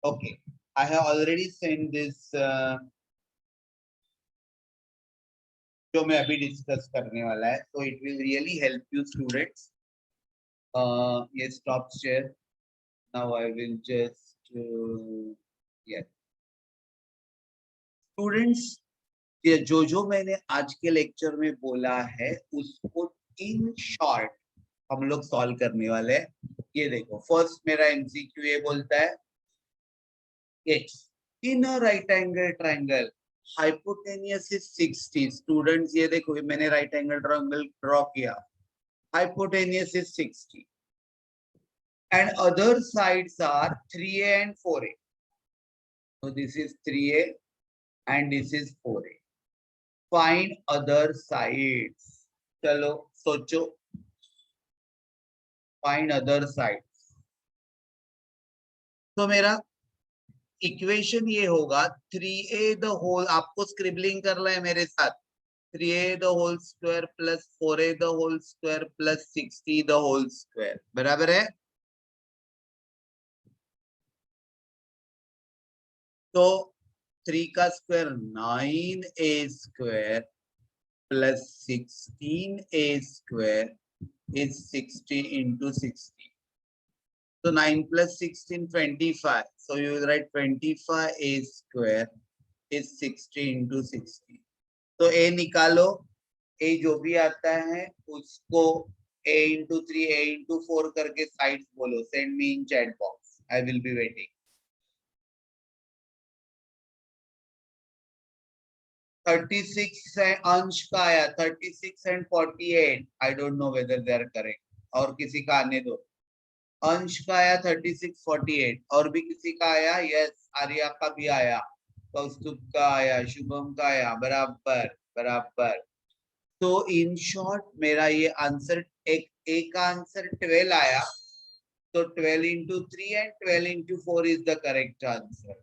Okay, I have already sent this. जो मैं अभी डिस्कस करने वाला है. So it will really help you students. Yes, stop share. Now I will just yes. Students, ये जो मैंने आज के लेक्चर में बोला है उसको इन शॉर्ट हम लोग सॉल्व करने वाले हैं. ये देखो, फर्स्ट मेरा MCQ ये बोलता है in a right angle triangle hypotenuse is 60. Students ये देखो, मैंने राइट एंगल ट्रायंगल ड्रॉ किया. Hypotenuse is 60 and other sides are 3A and 4A. So this is 3A and this is 4A. Find other sides. चलो सोचो. Find other sides. तो मेरा equation ये होगा 3A the whole, आपको scribbling करना है मेरे साथ. 3A the whole square plus 4A the whole square plus 60 the whole square. बराबर है? तो 3 का square 9A square plus 16a square is 60 into 60. So 9 plus 16, 25. So you write 25a square is 60 into 60. तो a निकालो, a जो भी आता है उसको a into 3, a into 4 करके साइड्स बोलो. Send me in chat box. I will be waiting. 36 है अंश का आया, 36 and 48. I don't know whether they are correct. और किसी का आने दो. अंश का आया 36, 48. और भी किसी का आया? यस, आर्या का भी आया, कौस्तुभ का आया, शुभम का आया. बराबर बराबर. तो इन शॉर्ट मेरा ये आंसर एक का आंसर 12 आया. तो 12 into 3 and 12 into 4 is the correct answer.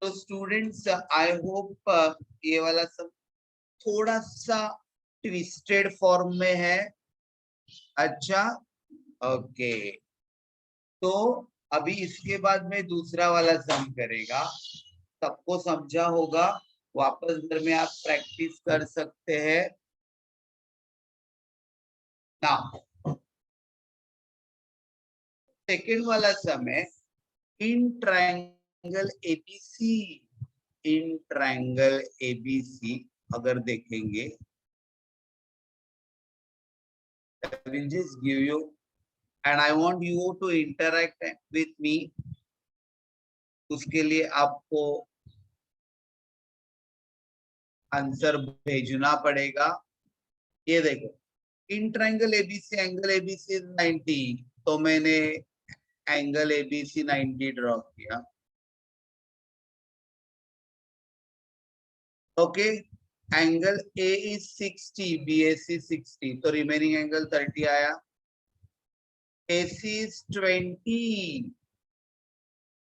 तो स्टूडेंट्स आई होप ये वाला सब थोड़ा सा ट्विस्टेड फॉर्म में है. अच्छा, ओके. तो अभी इसके बाद में दूसरा वाला सम करेगा. सबको समझा होगा. वापस घर में आप प्रैक्टिस कर सकते हैं ना. सेकेंड वाला सम है इन ट्रायंगल एबीसी. इन ट्रायंगल एबीसी अगर देखेंगे, I will just give you and I want you to interact with me. उसके लिए आपको आंसर भेजना पड़ेगा. ये देखो, in triangle ABC angle ABC 90. तो मैंने एंगल एबीसी 90 ड्रॉ किया. Okay. Angle A is 60, BAC 60. तो रिमेनिंग एंगल 30 आया. AC is 20.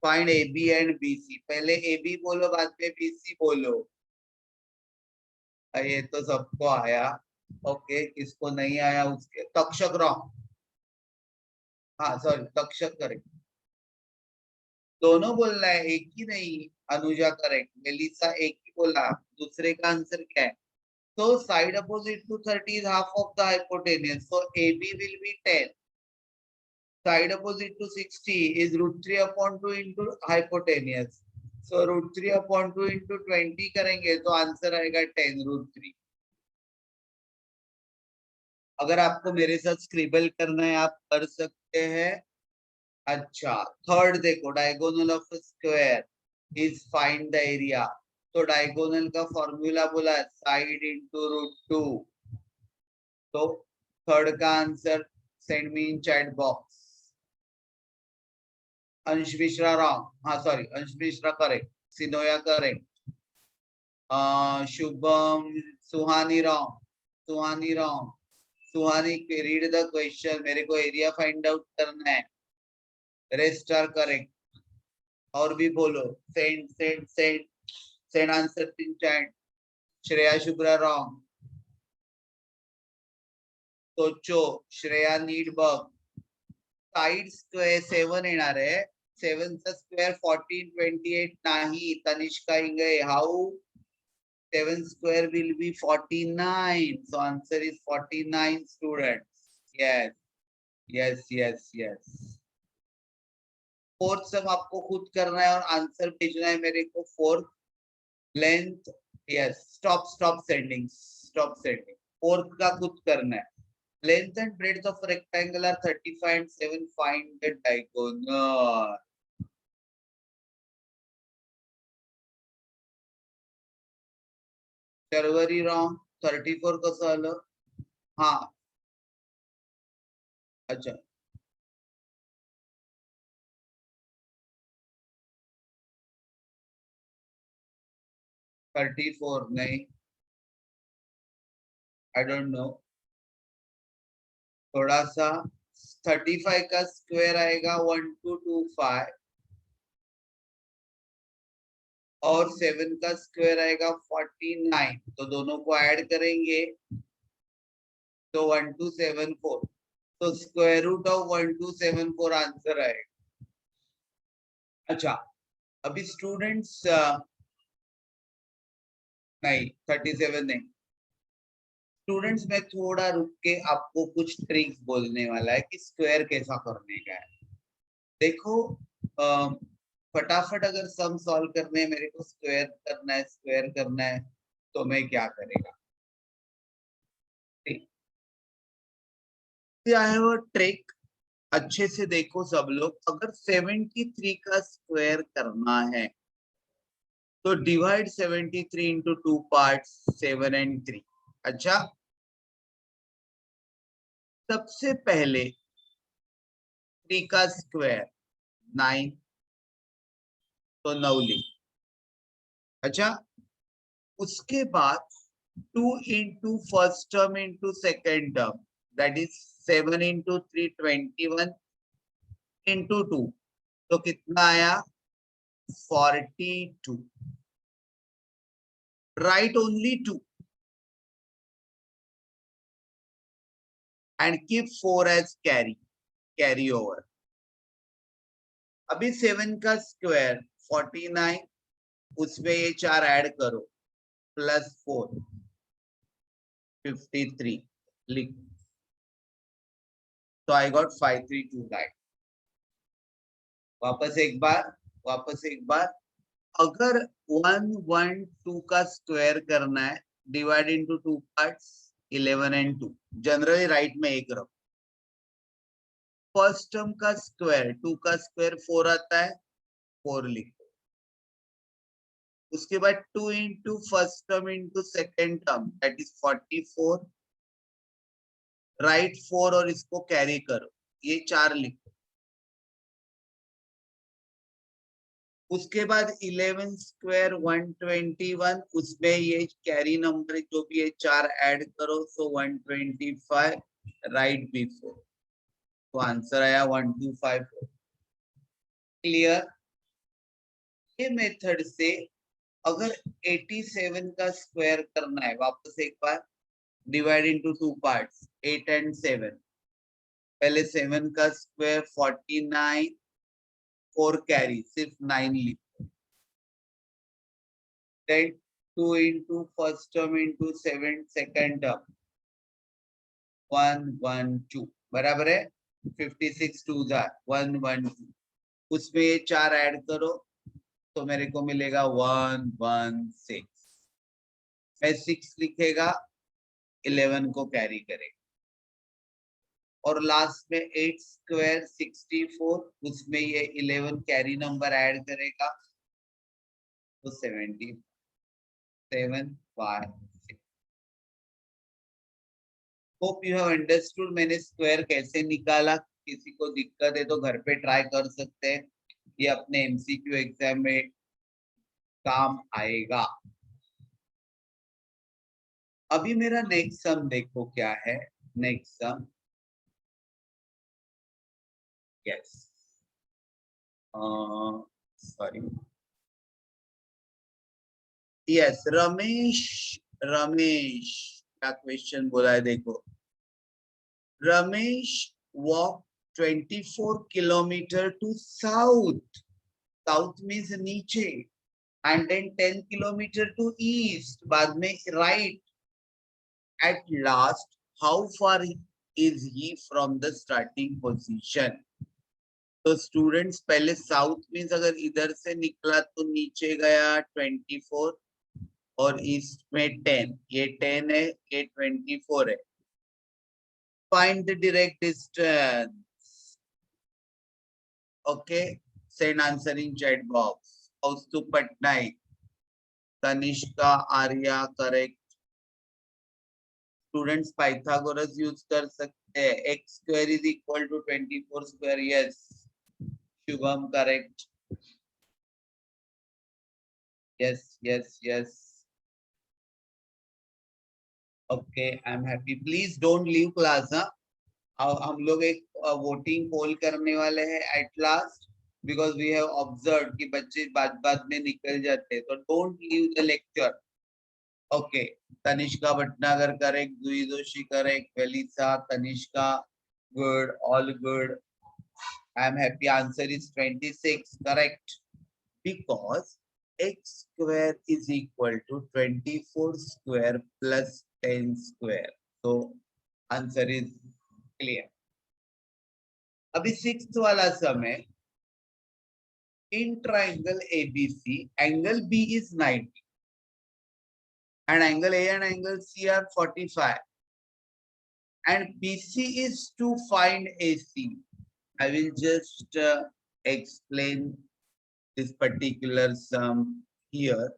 Find AB and BC. पहले AB बोलो, बाद में BC बोलो. ये तो सबको आया. ओके, किसको नहीं आया उसके तक्षक रॉन्ग. हाँ सॉरी, तक्षक करेक्ट. दोनों बोलना है, एक ही नहीं. अनुजा करेक्ट, मेलिसा एक ही बोला. दूसरे का आंसर क्या है? So side opposite to 30 is half of the hypotenuse. So AB will be 10. Side opposite to 60 is √3 upon 2 into hypotenuse. So √3 upon 2 into 20 करेंगे तो आंसर आएगा 10 √3. अगर आपको मेरे साथ स्क्रिबल करना है आप कर सकते हैं. अच्छा, थर्ड देखो, diagonal of square is find the area. तो डायगोनल का फॉर्मूला बोला साइड इनटू √2. तो थर्ड का answer send me in chat box. Ansh Mishra wrong. हाँ sorry, Ansh Mishra correct. Sinoya correct. Shubham, Suhani wrong. Suhani wrong. Suhani read the question. मेरे को एरिया फाइंड आउट करना है. Rest are correct. और भी बोलो. Send send send send answer in chat. Shreya Shukla wrong. सोचो. श्रेया नीड बग. साइड स्क्वेअर 7 येणार आहे. 7 चा स्क्वेअर 14, 28 नाही. तनिष्का इंगे, how 7 square will be 49. So answer is 49 students. Yes, yes, yes, yes. Fourth सम आपको खुद करना है और आंसर भेजना है मेरे को. Fourth length, yes, stop stop sending, stop sending. Fourth का खुद करना है. Length and breadth of rectangle are 35 and 7. Find the diagonal. Sharvari wrong. 34 कसं आलं? हा, अच्छा, 34 नहीं, आई डोंट नो. थोड़ा सा 35 का स्क्वायर आएगा 1225 और 7 का स्क्वायर आएगा 49. तो दोनों को ऐड करेंगे तो 1274. तो स्क्वायर रूट ऑफ 1274 आंसर आएगा. अच्छा, अभी स्टूडेंट्स नहीं 37 नहीं, स्टूडेंट्स में थोड़ा रुक के आपको कुछ ट्रिक्स बोलने वाला है कि स्क्वायर कैसा करने का है। देखो फटाफट अगर सम सॉल्व करने है, मेरे को स्क्वायर करना है तो मैं क्या करेगा, आई हैव अ ट्रिक। अच्छे से देखो सब लोग, अगर 73 का स्क्वायर करना है तो डिवाइड 73 इंटू 2 पार्ट्स 7 एंड 3। अच्छा, सबसे पहले 3 का स्क्वायर 9, तो 9 लिख। अच्छा, उसके बाद 2 into first term into second term, that is 7 into 3 21 into 2, तो कितना आया 42। Right only 2 and keep 4 as carry over. अभी 7 का स्क्वायर 49, उसमें ये 4 ऐड करो प्लस 4 53 लिख, तो आई गॉट 5329। वापस एक बार, अगर 112 का स्क्वायर करना है, divide into 2 parts 11 and 2, generally right में एक रखो। फर्स्ट टर्म का स्क्वायर 2 का स्क्वायर 4 आता है, 4 लिखो। उसके बाद 2 into first term into second term, that is 44, right 4 और इसको कैरी करो, ये 4 लिखो। उसके बाद 11 स्क्वायर 121, उसमें ये कैरी नंबर जो भी है 4 ऐड करो, सो 125, राइट बिफोर, तो आंसर आया 1254। क्लियर? ये मेथड से अगर 87 का स्क्वायर करना है, वापस एक बार, डिवाइड इनटू 2 पार्ट्स 8 एंड 7। पहले 7 का स्क्वायर 49, 4 कैरी, सिर्फ 9 लिखो। Then 2 into first term into 7 second term 112, बराबर है 56 2 112, उसमें ये 4 ऐड करो तो मेरे को मिलेगा 116। मैं 6 लिखेगा, 11 को कैरी करेगा, और लास्ट में 8 स्क्वायर 64, उसमें ये 11 कैरी नंबर ऐड करेगा, तो 77 5 6। होप यू हैव अंडरस्टूड मैंने स्क्वायर कैसे निकाला। किसी को दिक्कत है तो घर पे ट्राई कर सकते हैं, ये अपने एमसीक्यू एग्जाम में काम आएगा। अभी मेरा नेक्स्ट सम देखो क्या है। Next sum, yes, sorry, yes, Ramesh क्या क्वेश्चन बोला है देखो। Ramesh walk 24 kilometre to south, south means नीचे, and then 10 kilometer to east, बाद में right. At last, how far is he from the starting position? तो स्टूडेंट्स पहले साउथ मीन्स अगर इधर से निकला तो नीचे गया 24 और ईस्ट में 10, ये 10 है, ये 24 है। Find the direct distance. Okay, send answer in chat box. Kaustubh Patnaik, Tanishka Arya, correct. Students Pythagoras use कर सकते हैं, x square is equal to 24 square, yes. Shubham correct, yes yes yes. Okay, I am happy. Please don't leave class. हम लोग एक voting poll करने वाले हैं at last, because we have observe कि बच्चे बाद में निकल जाते हैं, तो don't leave the lecture. Okay, Tanishka Bhatnagar correct, Jui Joshi correct, वेलिसा, Tanishka good, all good. I am happy. Answer is 26. Correct. Because x square is equal to 24 square plus 10 square. So answer is clear. अभी 6th वाला समय in triangle ABC, angle B is 90 and angle A and angle C are 45 and BC is to find AC. I will just explain this particular sum here.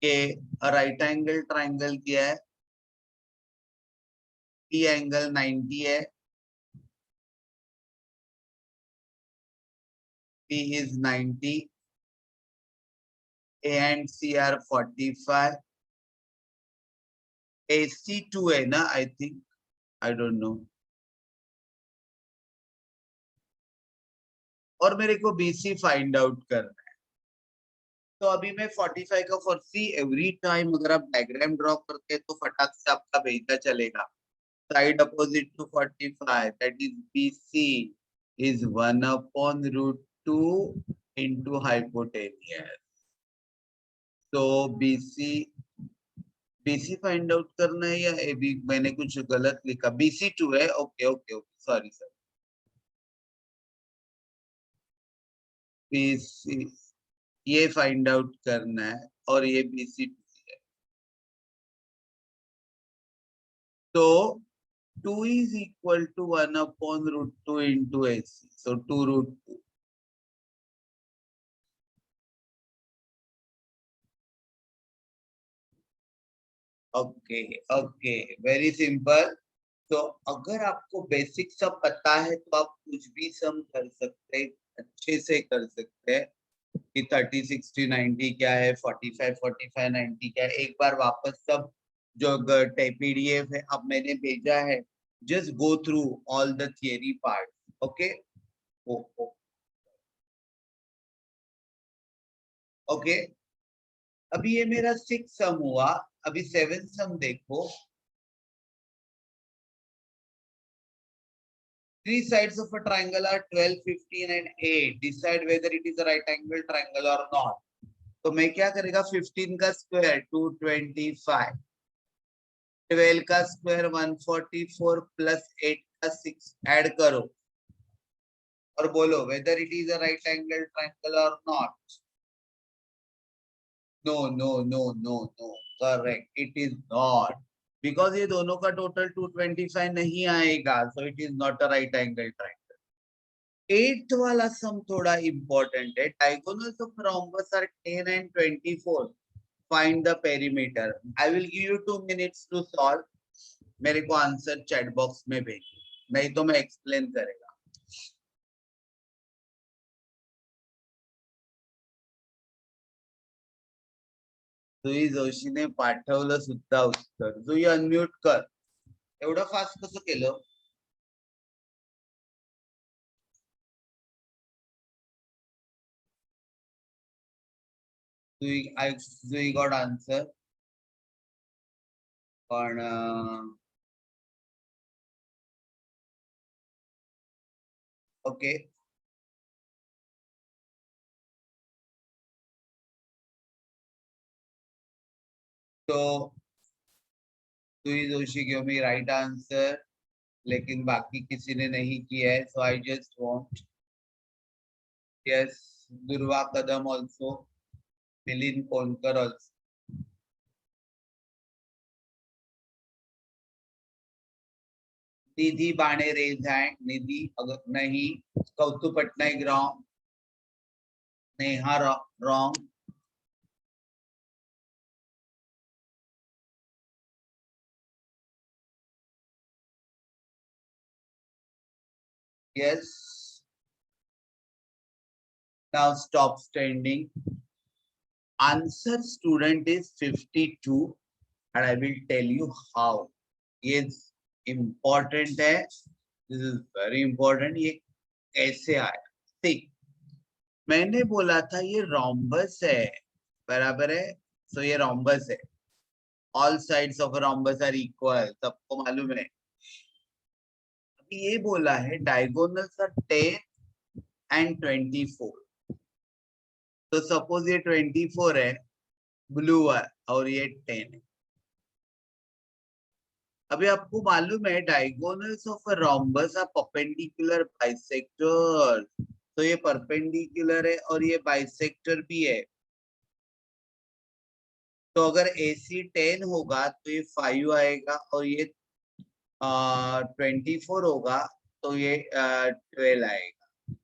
A right angle triangle क्या है? P angle 90 है. P is 90. A and C are 45. AC 2 है ना? I think. I don't know. और मेरे को BC find out करना है. तो अभी मैं 45 का फॉर सी एवरी टाइम अगर आप डायग्राम ड्रॉ करते हैं तो फटाक से आपका भेजता चलेगा. Side opposite to 45, that is BC is 1 upon root 2 into hypotenuse. So BC find out करना है या AB? मैंने कुछ गलत लिखा. BC 2 है. Okay okay okay, sorry sir. BC ये फाइंड आउट करना है और ये BC 2 है. तो 2 is equal to 1 upon root 2 into AC. So 2 root 2. Okay okay, very simple. तो अगर आपको बेसिक सब पता है तो आप कुछ भी सम कर सकते हैं, अच्छे से कर सकते हैं कि 30 60 90 क्या है, 45 45 90 क्या है. एक बार वापस सब जो PDF है अब मैंने भेजा है, just go through all the theory part. Okay. Okay. अभी ये मेरा 6 सम हुआ. अभी 7 सम देखो. Three sides of a triangle are 12, 15 and 8. Decide whether it is a right angle triangle or not. तो मैं क्या करेगा, 15 का स्क्वायर 225, 12 का स्क्वायर 144 प्लस 8 का 6 ऐड करो और बोलो whether it is a right angle triangle or not. No, no, no, no, no. Correct. It is not. Because ये दोनों का टोटल 225 नहीं आएगा. So it is not a right angle triangle. 8th वाला सम थोड़ा इंपॉर्टेंट है. Diagonals of rhombus are 10 and 24. Find the perimeter. I will give you 2 minutes to solve. मेरे को आंसर चैट बॉक्स में भेजिए, नहीं तो मैं एक्सप्लेन करेगा. जुई जोशीने पाठवलं सुद्धा उत्तर. जुई अनम्यूट कर. एवढं फास्ट कसं केलं? जुई गॉट आन्सर. पण ओके. तो Jui Joshi give me right answer, लेकिन बाकी किसी ने नहीं किया है. So I just want. Yes, Durva Kadam also, Milind Konkar also. Nidhi Bane raise hand. Nidhi अगर नहीं. Kautu Patnaik wrong. Neha wrong. Yes. Now stop standing. Answer student is 52 and I will tell you how. Yes, important है. This is very important. ये कैसे आया? See, मैंने बोला था ये rhombus है, बराबर है. So ये rhombus है. All sides of a rhombus are equal. सबको मालूम है. ये बोला है डायगोनल्स आर 10 एंड 24। तो सपोज ये 24 है ब्लू है और ये 10 है। अभी आपको मालूम है diagonals of a rhombus are perpendicular bisector. तो ये परपेंडिकुलर है और ये बाइसेक्टर भी है। तो अगर AC 10 होगा तो ये 5 आएगा और ये 24 होगा तो ये 12 आएगा।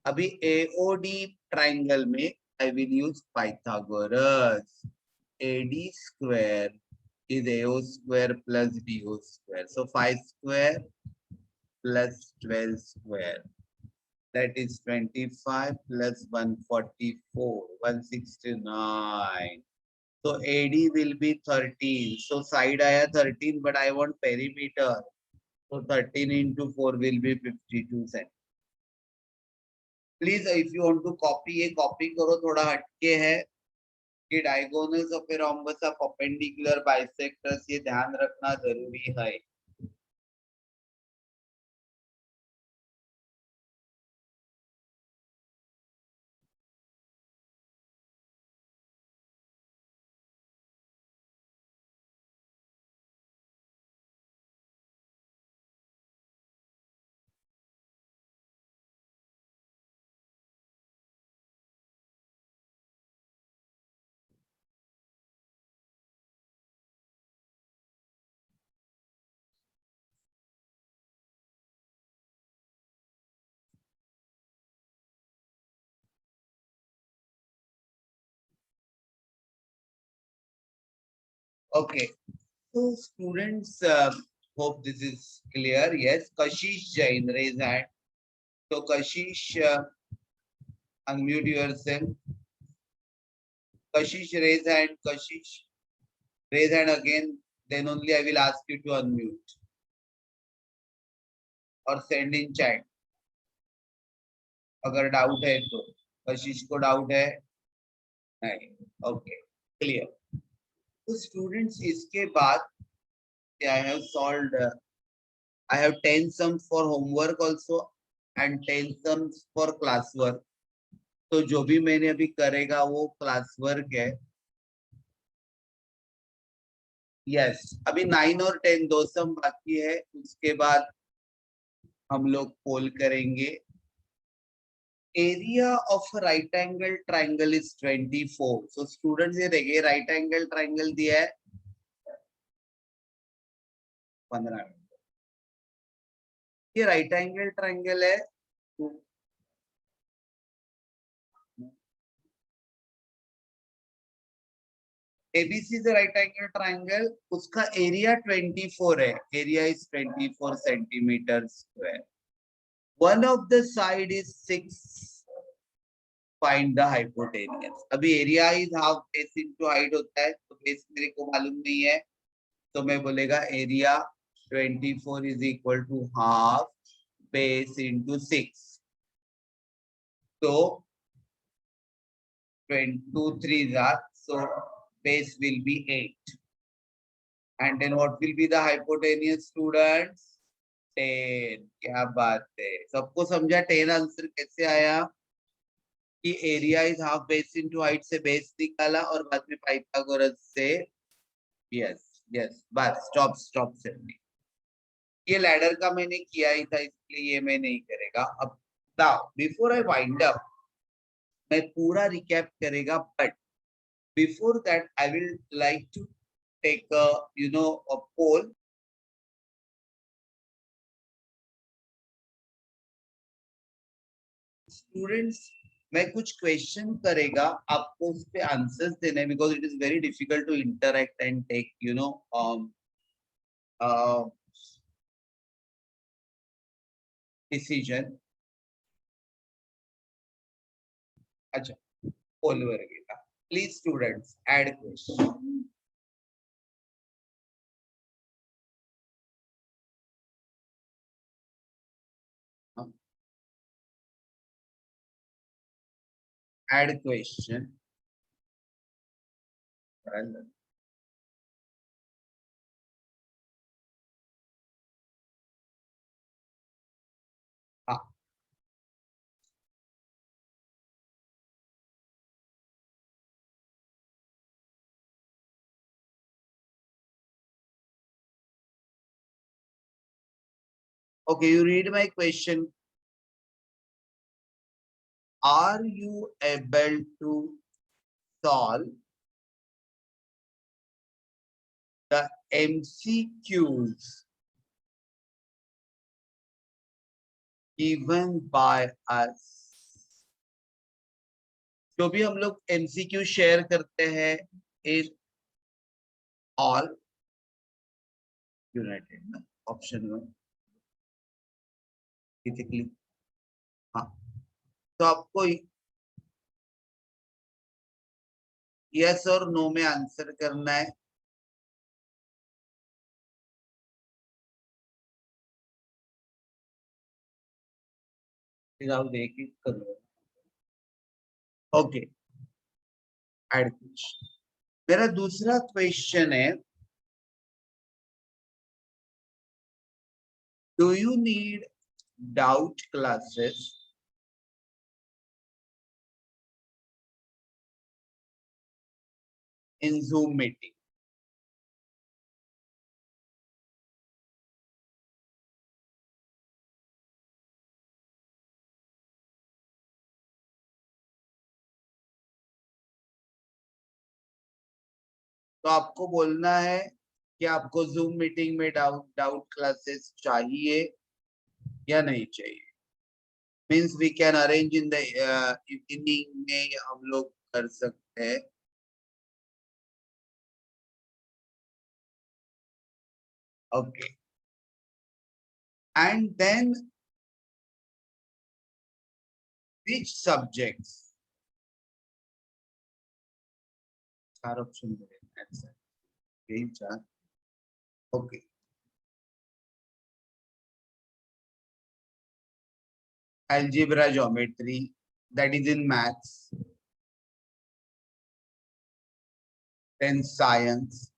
अभी AOD ट्राइंगल में I will use Pythagoras. AD square is AO square plus BO square. So 5 square plus 12 square. That is 25 plus 144, 169. So AD will be 13. So side आया 13, but I want perimeter. So 13 into 4 will be 52 cent. Please, if you want to copy, ये copy करो, थोड़ा हटके है कि diagonals of a rhombus are perpendicular bisectors, ये ध्यान रखना जरूरी है। Okay, so students, hope this is clear. Yes, Kashish Jain, raise hand. So Kashish, unmute yourself. Kashish, raise hand. Kashish, raise hand again. Then only I will ask you to unmute or send in chat. अगर doubt है तो कशिश को doubt है नहीं। Okay clear. तो students इसके बाद I have solved I have 10 sums for homework also and 10 sums for class work. तो जो भी मैंने अभी करेगा वो क्लास वर्क है। यस अभी 9 और 10 दो सम बाकी है, उसके बाद हम लोग पोल करेंगे। Area of right angle triangle is 24। So students ये देखिए राइट एंगल ट्राइंगल दिया है 15 मिनट। ये राइट एंगल ट्राइंगल है। ABC is right angle triangle, उसका एरिया 24 है। Area is 24 centimetre square. One of the side is 6। Find the hypotenuse. अभी area is half base into height होता है, तो बेस मेरे को मालूम नहीं है, तो मैं बोलेगा area 24 is equal to half base into 6। तो 2 3s are, so base will be 8. And then what will be the hypotenuse students? 10। क्या बात है, सबको समझा 10 आंसर कैसे आया कि area is half base into height से बेस निकाला और बाद में पाइथागोरस से। Yes yes bus stop stop से। ये लैडर का मैंने किया ही था इसलिए ये मैं नहीं करेगा। अब बिफोर आई वाइंड अप मैं पूरा रिकैप करेगा, but before that I will like to take a poll। Students मैं कुछ क्वेश्चन करेगा, आपको उस पे आंसर्स देने, because it is very difficult to interact and take decision. अच्छा पोल वगैरह please students add question. add question। Okay, you read my question. Are you able to solve the MCQs given by us? जो भी हम लोग MCQ share करते हैं in all united option 1 basically, हाँ, तो आपको यस और नो में आंसर करना है। फिर आप देख के करो। Okay, add question. मेरा दूसरा क्वेश्चन है, do you need doubt classes in Zoom meeting? तो आपको बोलना है कि आपको Zoom मीटिंग में डाउट क्लासेस चाहिए या नहीं चाहिए। Means we can arrange in the evening में, हम लोग कर सकते हैं। Okay, and then which subjects? चार ऑप्शन आंसर, यही चार। Okay, algebra, geometry, that is in maths, then science,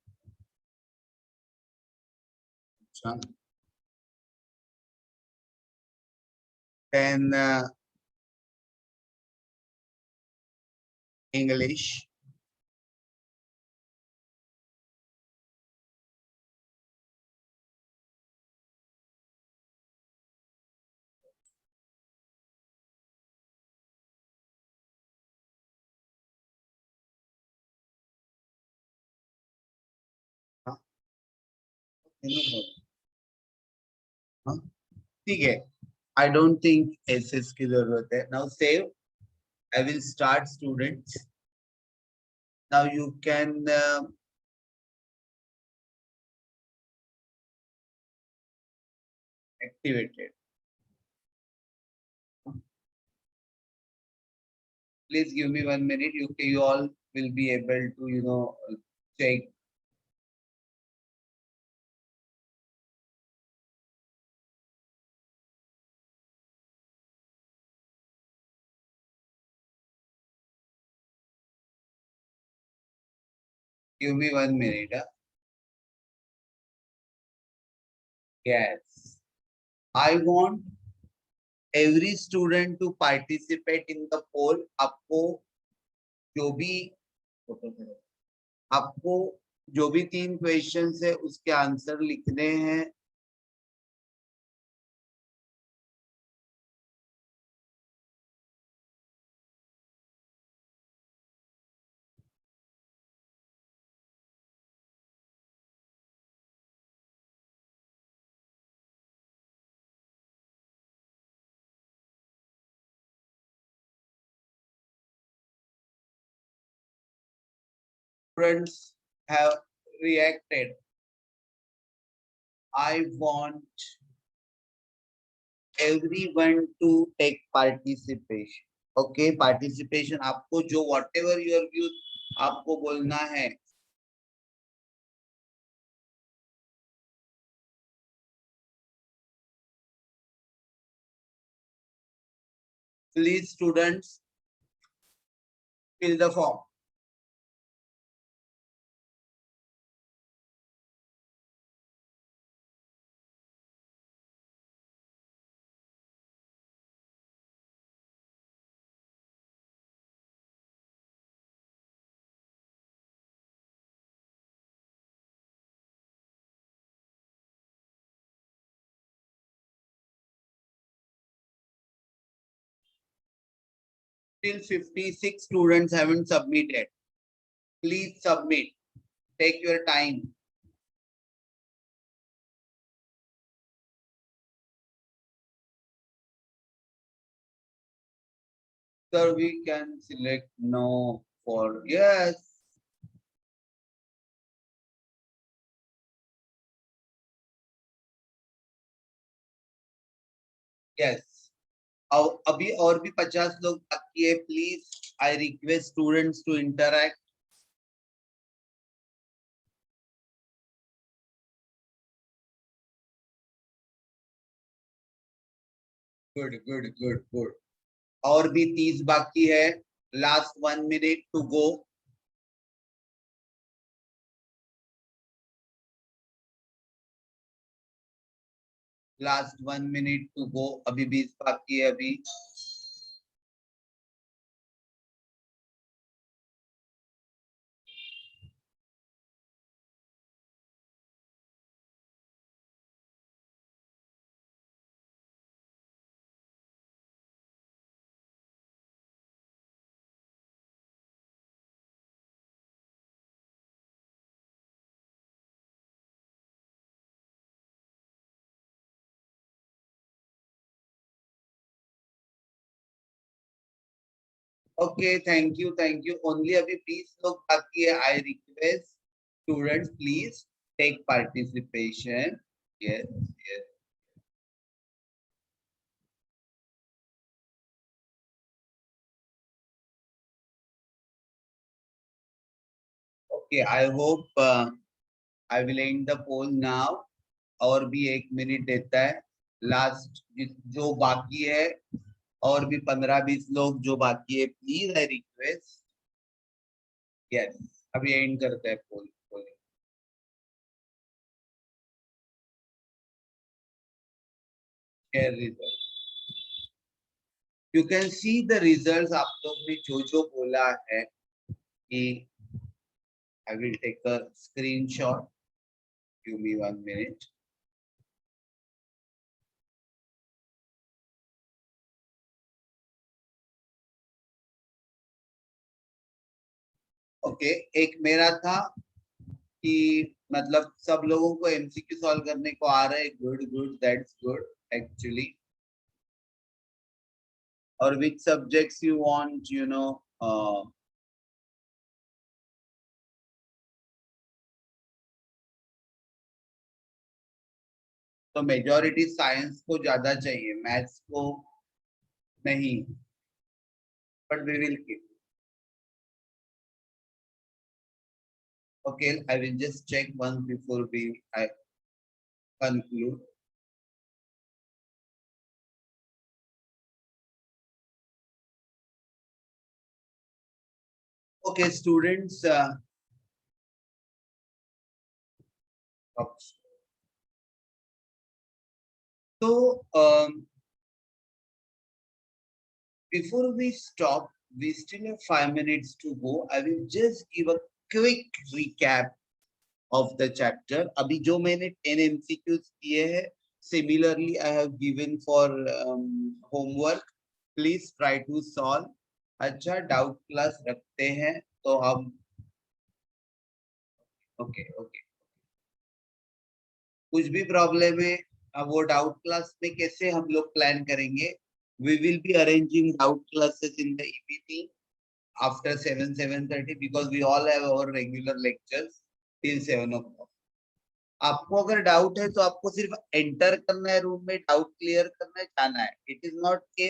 then English, हाँ, हाँ, ठीक है। I don't think SS की जरूरत है। Now save. I will start students. Now you can activate it. Please give me 1 minute. You all will be able to check. Give me 1 minute. Huh? Yes. I want every student to participate in the poll. आपको जो भी आपको जो भी 3 questions है उसके answer लिखने हैं। Students have reacted. I want everyone to take participation. Okay, participation आपको जो whatever your views आपको बोलना है। Please students fill the form. Still 56 students haven't submitted. Please submit. Take your time. Sir, we can select no for yes. Yes. अभी और भी 50 लोग बाकी है. Please, I request students to interact. Good, good, good, good. और भी 30 बाकी है. Last 1 minute to go. Last 1 minute to go. अभी 20 बाकी है अभी. Okay, thank you, thank you. Only अभी 20 लोग बाकी है. I request students, please take participation. Yes, yes. Okay, I hope I will end the poll now. और भी 1 मिनट देता है. लास्ट जो बाकी है और भी 15-20 लोग जो बाकी है. Please I request. यस, अभी एंड करते हैं poll. Share result. You can see the result. आप लोग ने जो जो बोला है कि I will take a screenshot. Give me 1 minute. Okay, एक मेरा था कि मतलब सब लोगों को एमसीक्यू सॉल्व करने को आ रहा है. Good good, that's good actually. और which subjects you want, you know, तो मेजॉरिटी साइंस को ज्यादा चाहिए, मैथ्स को नहीं. But we will keep. Okay, I will just check once before I conclude. Okay, students. So, before we stop, we still have 5 minutes to go. I will just give a quick recap of the chapter. अभी जो मैंने 10 MCQs किए हैं, similarly I have given for homework. Please try to solve. अच्छा, doubt class रखते हैं तो हम ओके ओके. कुछ भी प्रॉब्लम है, अब वो डाउट क्लास में कैसे हम लोग प्लान करेंगे. We will be arranging doubt classes in the EPT after 7:30 because we all have our regular lectures till 7 o'clock. आपको अगर डाउट है तो आपको सिर्फ एंटर करना है रूम में, डाउट क्लियर करना है, जाना है. इट इज नॉट के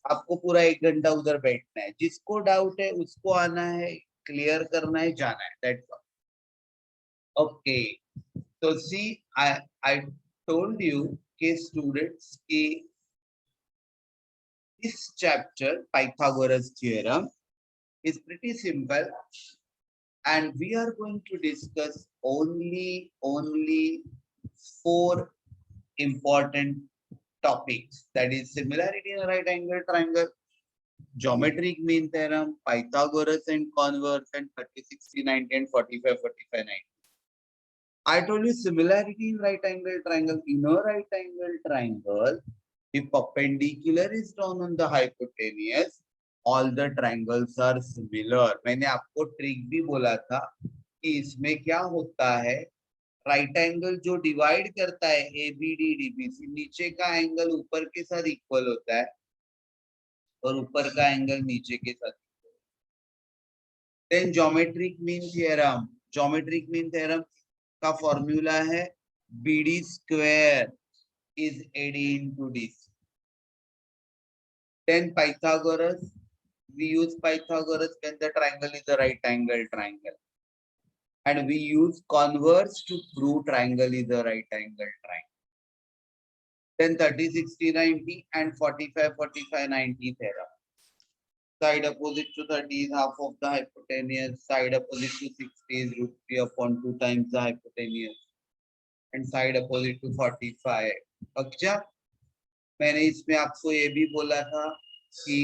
आपको पूरा 1 घंटा उधर बैठना है. जिसको डाउट है उसको आना है, क्लियर करना है, जाना है. That's all. ओके, तो सी आई टोल्ड यू के स्टूडेंट्स की this chapter, Pythagoras theorem, is pretty simple, and we are going to discuss only 4 important topics. That is similarity in a right angle triangle, geometric mean theorem, Pythagoras and converse, and 30, 60, 90, and 45, 45, 90. I told you similarity in right angle triangle. In a right angle triangle, if perpendicular is drawn on the hypotenuse, all the triangles are similar. मैंने आपको trick भी बोला था कि इसमें क्या होता है, राइट एंगल जो डिवाइड करता है A B D D B C, नीचे का एंगल ऊपर के साथ इक्वल होता है और ऊपर का एंगल नीचे के साथ। Then geometric mean theorem, geometric mean theorem का फॉर्मूला है B D square is A D into D. Then Pythagoras, we use Pythagoras when the triangle is a right angle triangle, and we use converse to prove triangle is a right angle triangle. Then 30, 60, 90 and 45, 45, 90 theorem. Side opposite to 30 is half of the hypotenuse, side opposite to 60 is root 3 upon 2 times the hypotenuse, and side opposite to 45. अच्छा, मैंने इसमें आपको ये भी बोला था कि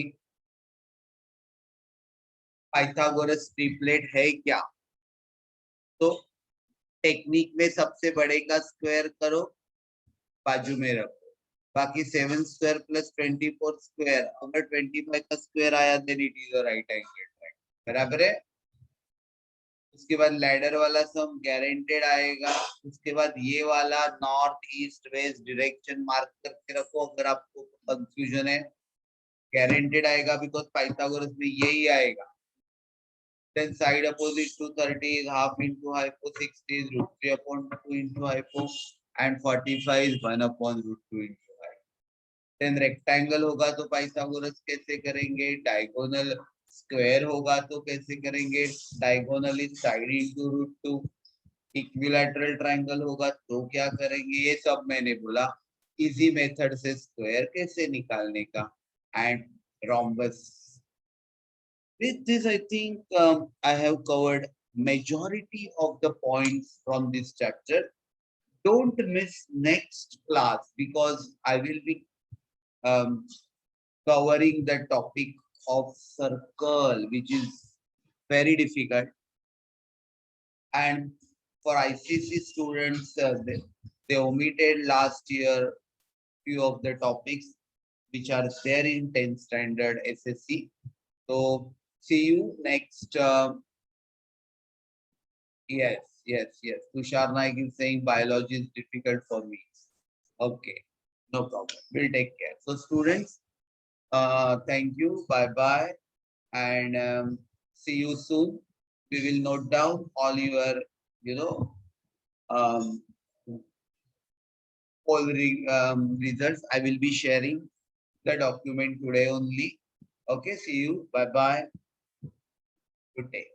Pythagoras triplet है क्या, तो टेक्निक में सबसे बड़े का स्क्वायर करो, बाजू में रखो, बाकी 7 स्क्वायर प्लस 24 स्क्वायर, अगर 25 का स्क्वायर आया then it is a right angle triangle, बराबर है। उसके बाद लैडर वाला सम गारंटेड आएगा, उसके बाद ये वाला north east west direction mark करके रखो अगर आपको कंफ्यूजन है, गारंटेड आएगा बिकॉज पाइथागोरस में यही आएगा। Then side opposite to 30 is half into hypo, 60 is root 3 upon 2 into hypo, and 45 is 1 upon root 2 into hypo. Then rectangle होगा तो पाइथागोरस कैसे करेंगे, diagonal square होगा तो कैसे करेंगे, diagonal is side into root 2, equilateral triangle होगा तो क्या करेंगे, ये सब मैंने बोला। इजी मेथड से स्क्वायर कैसे निकालने का, and rhombus. With this, I think I have covered majority of the points from this chapter. Don't miss next class because I will be covering the topic of circle, which is very difficult. And for ICC students, they omitted last year few of the topics which are there in 10th standard SSC. So see you next. Yes. Tushar Naik is saying biology is difficult for me. Okay, no problem. We'll take care. So students, thank you. Bye, and see you soon. We will note down all your, all results. I will be sharing the document today only. Okay, see you. Bye. Good day.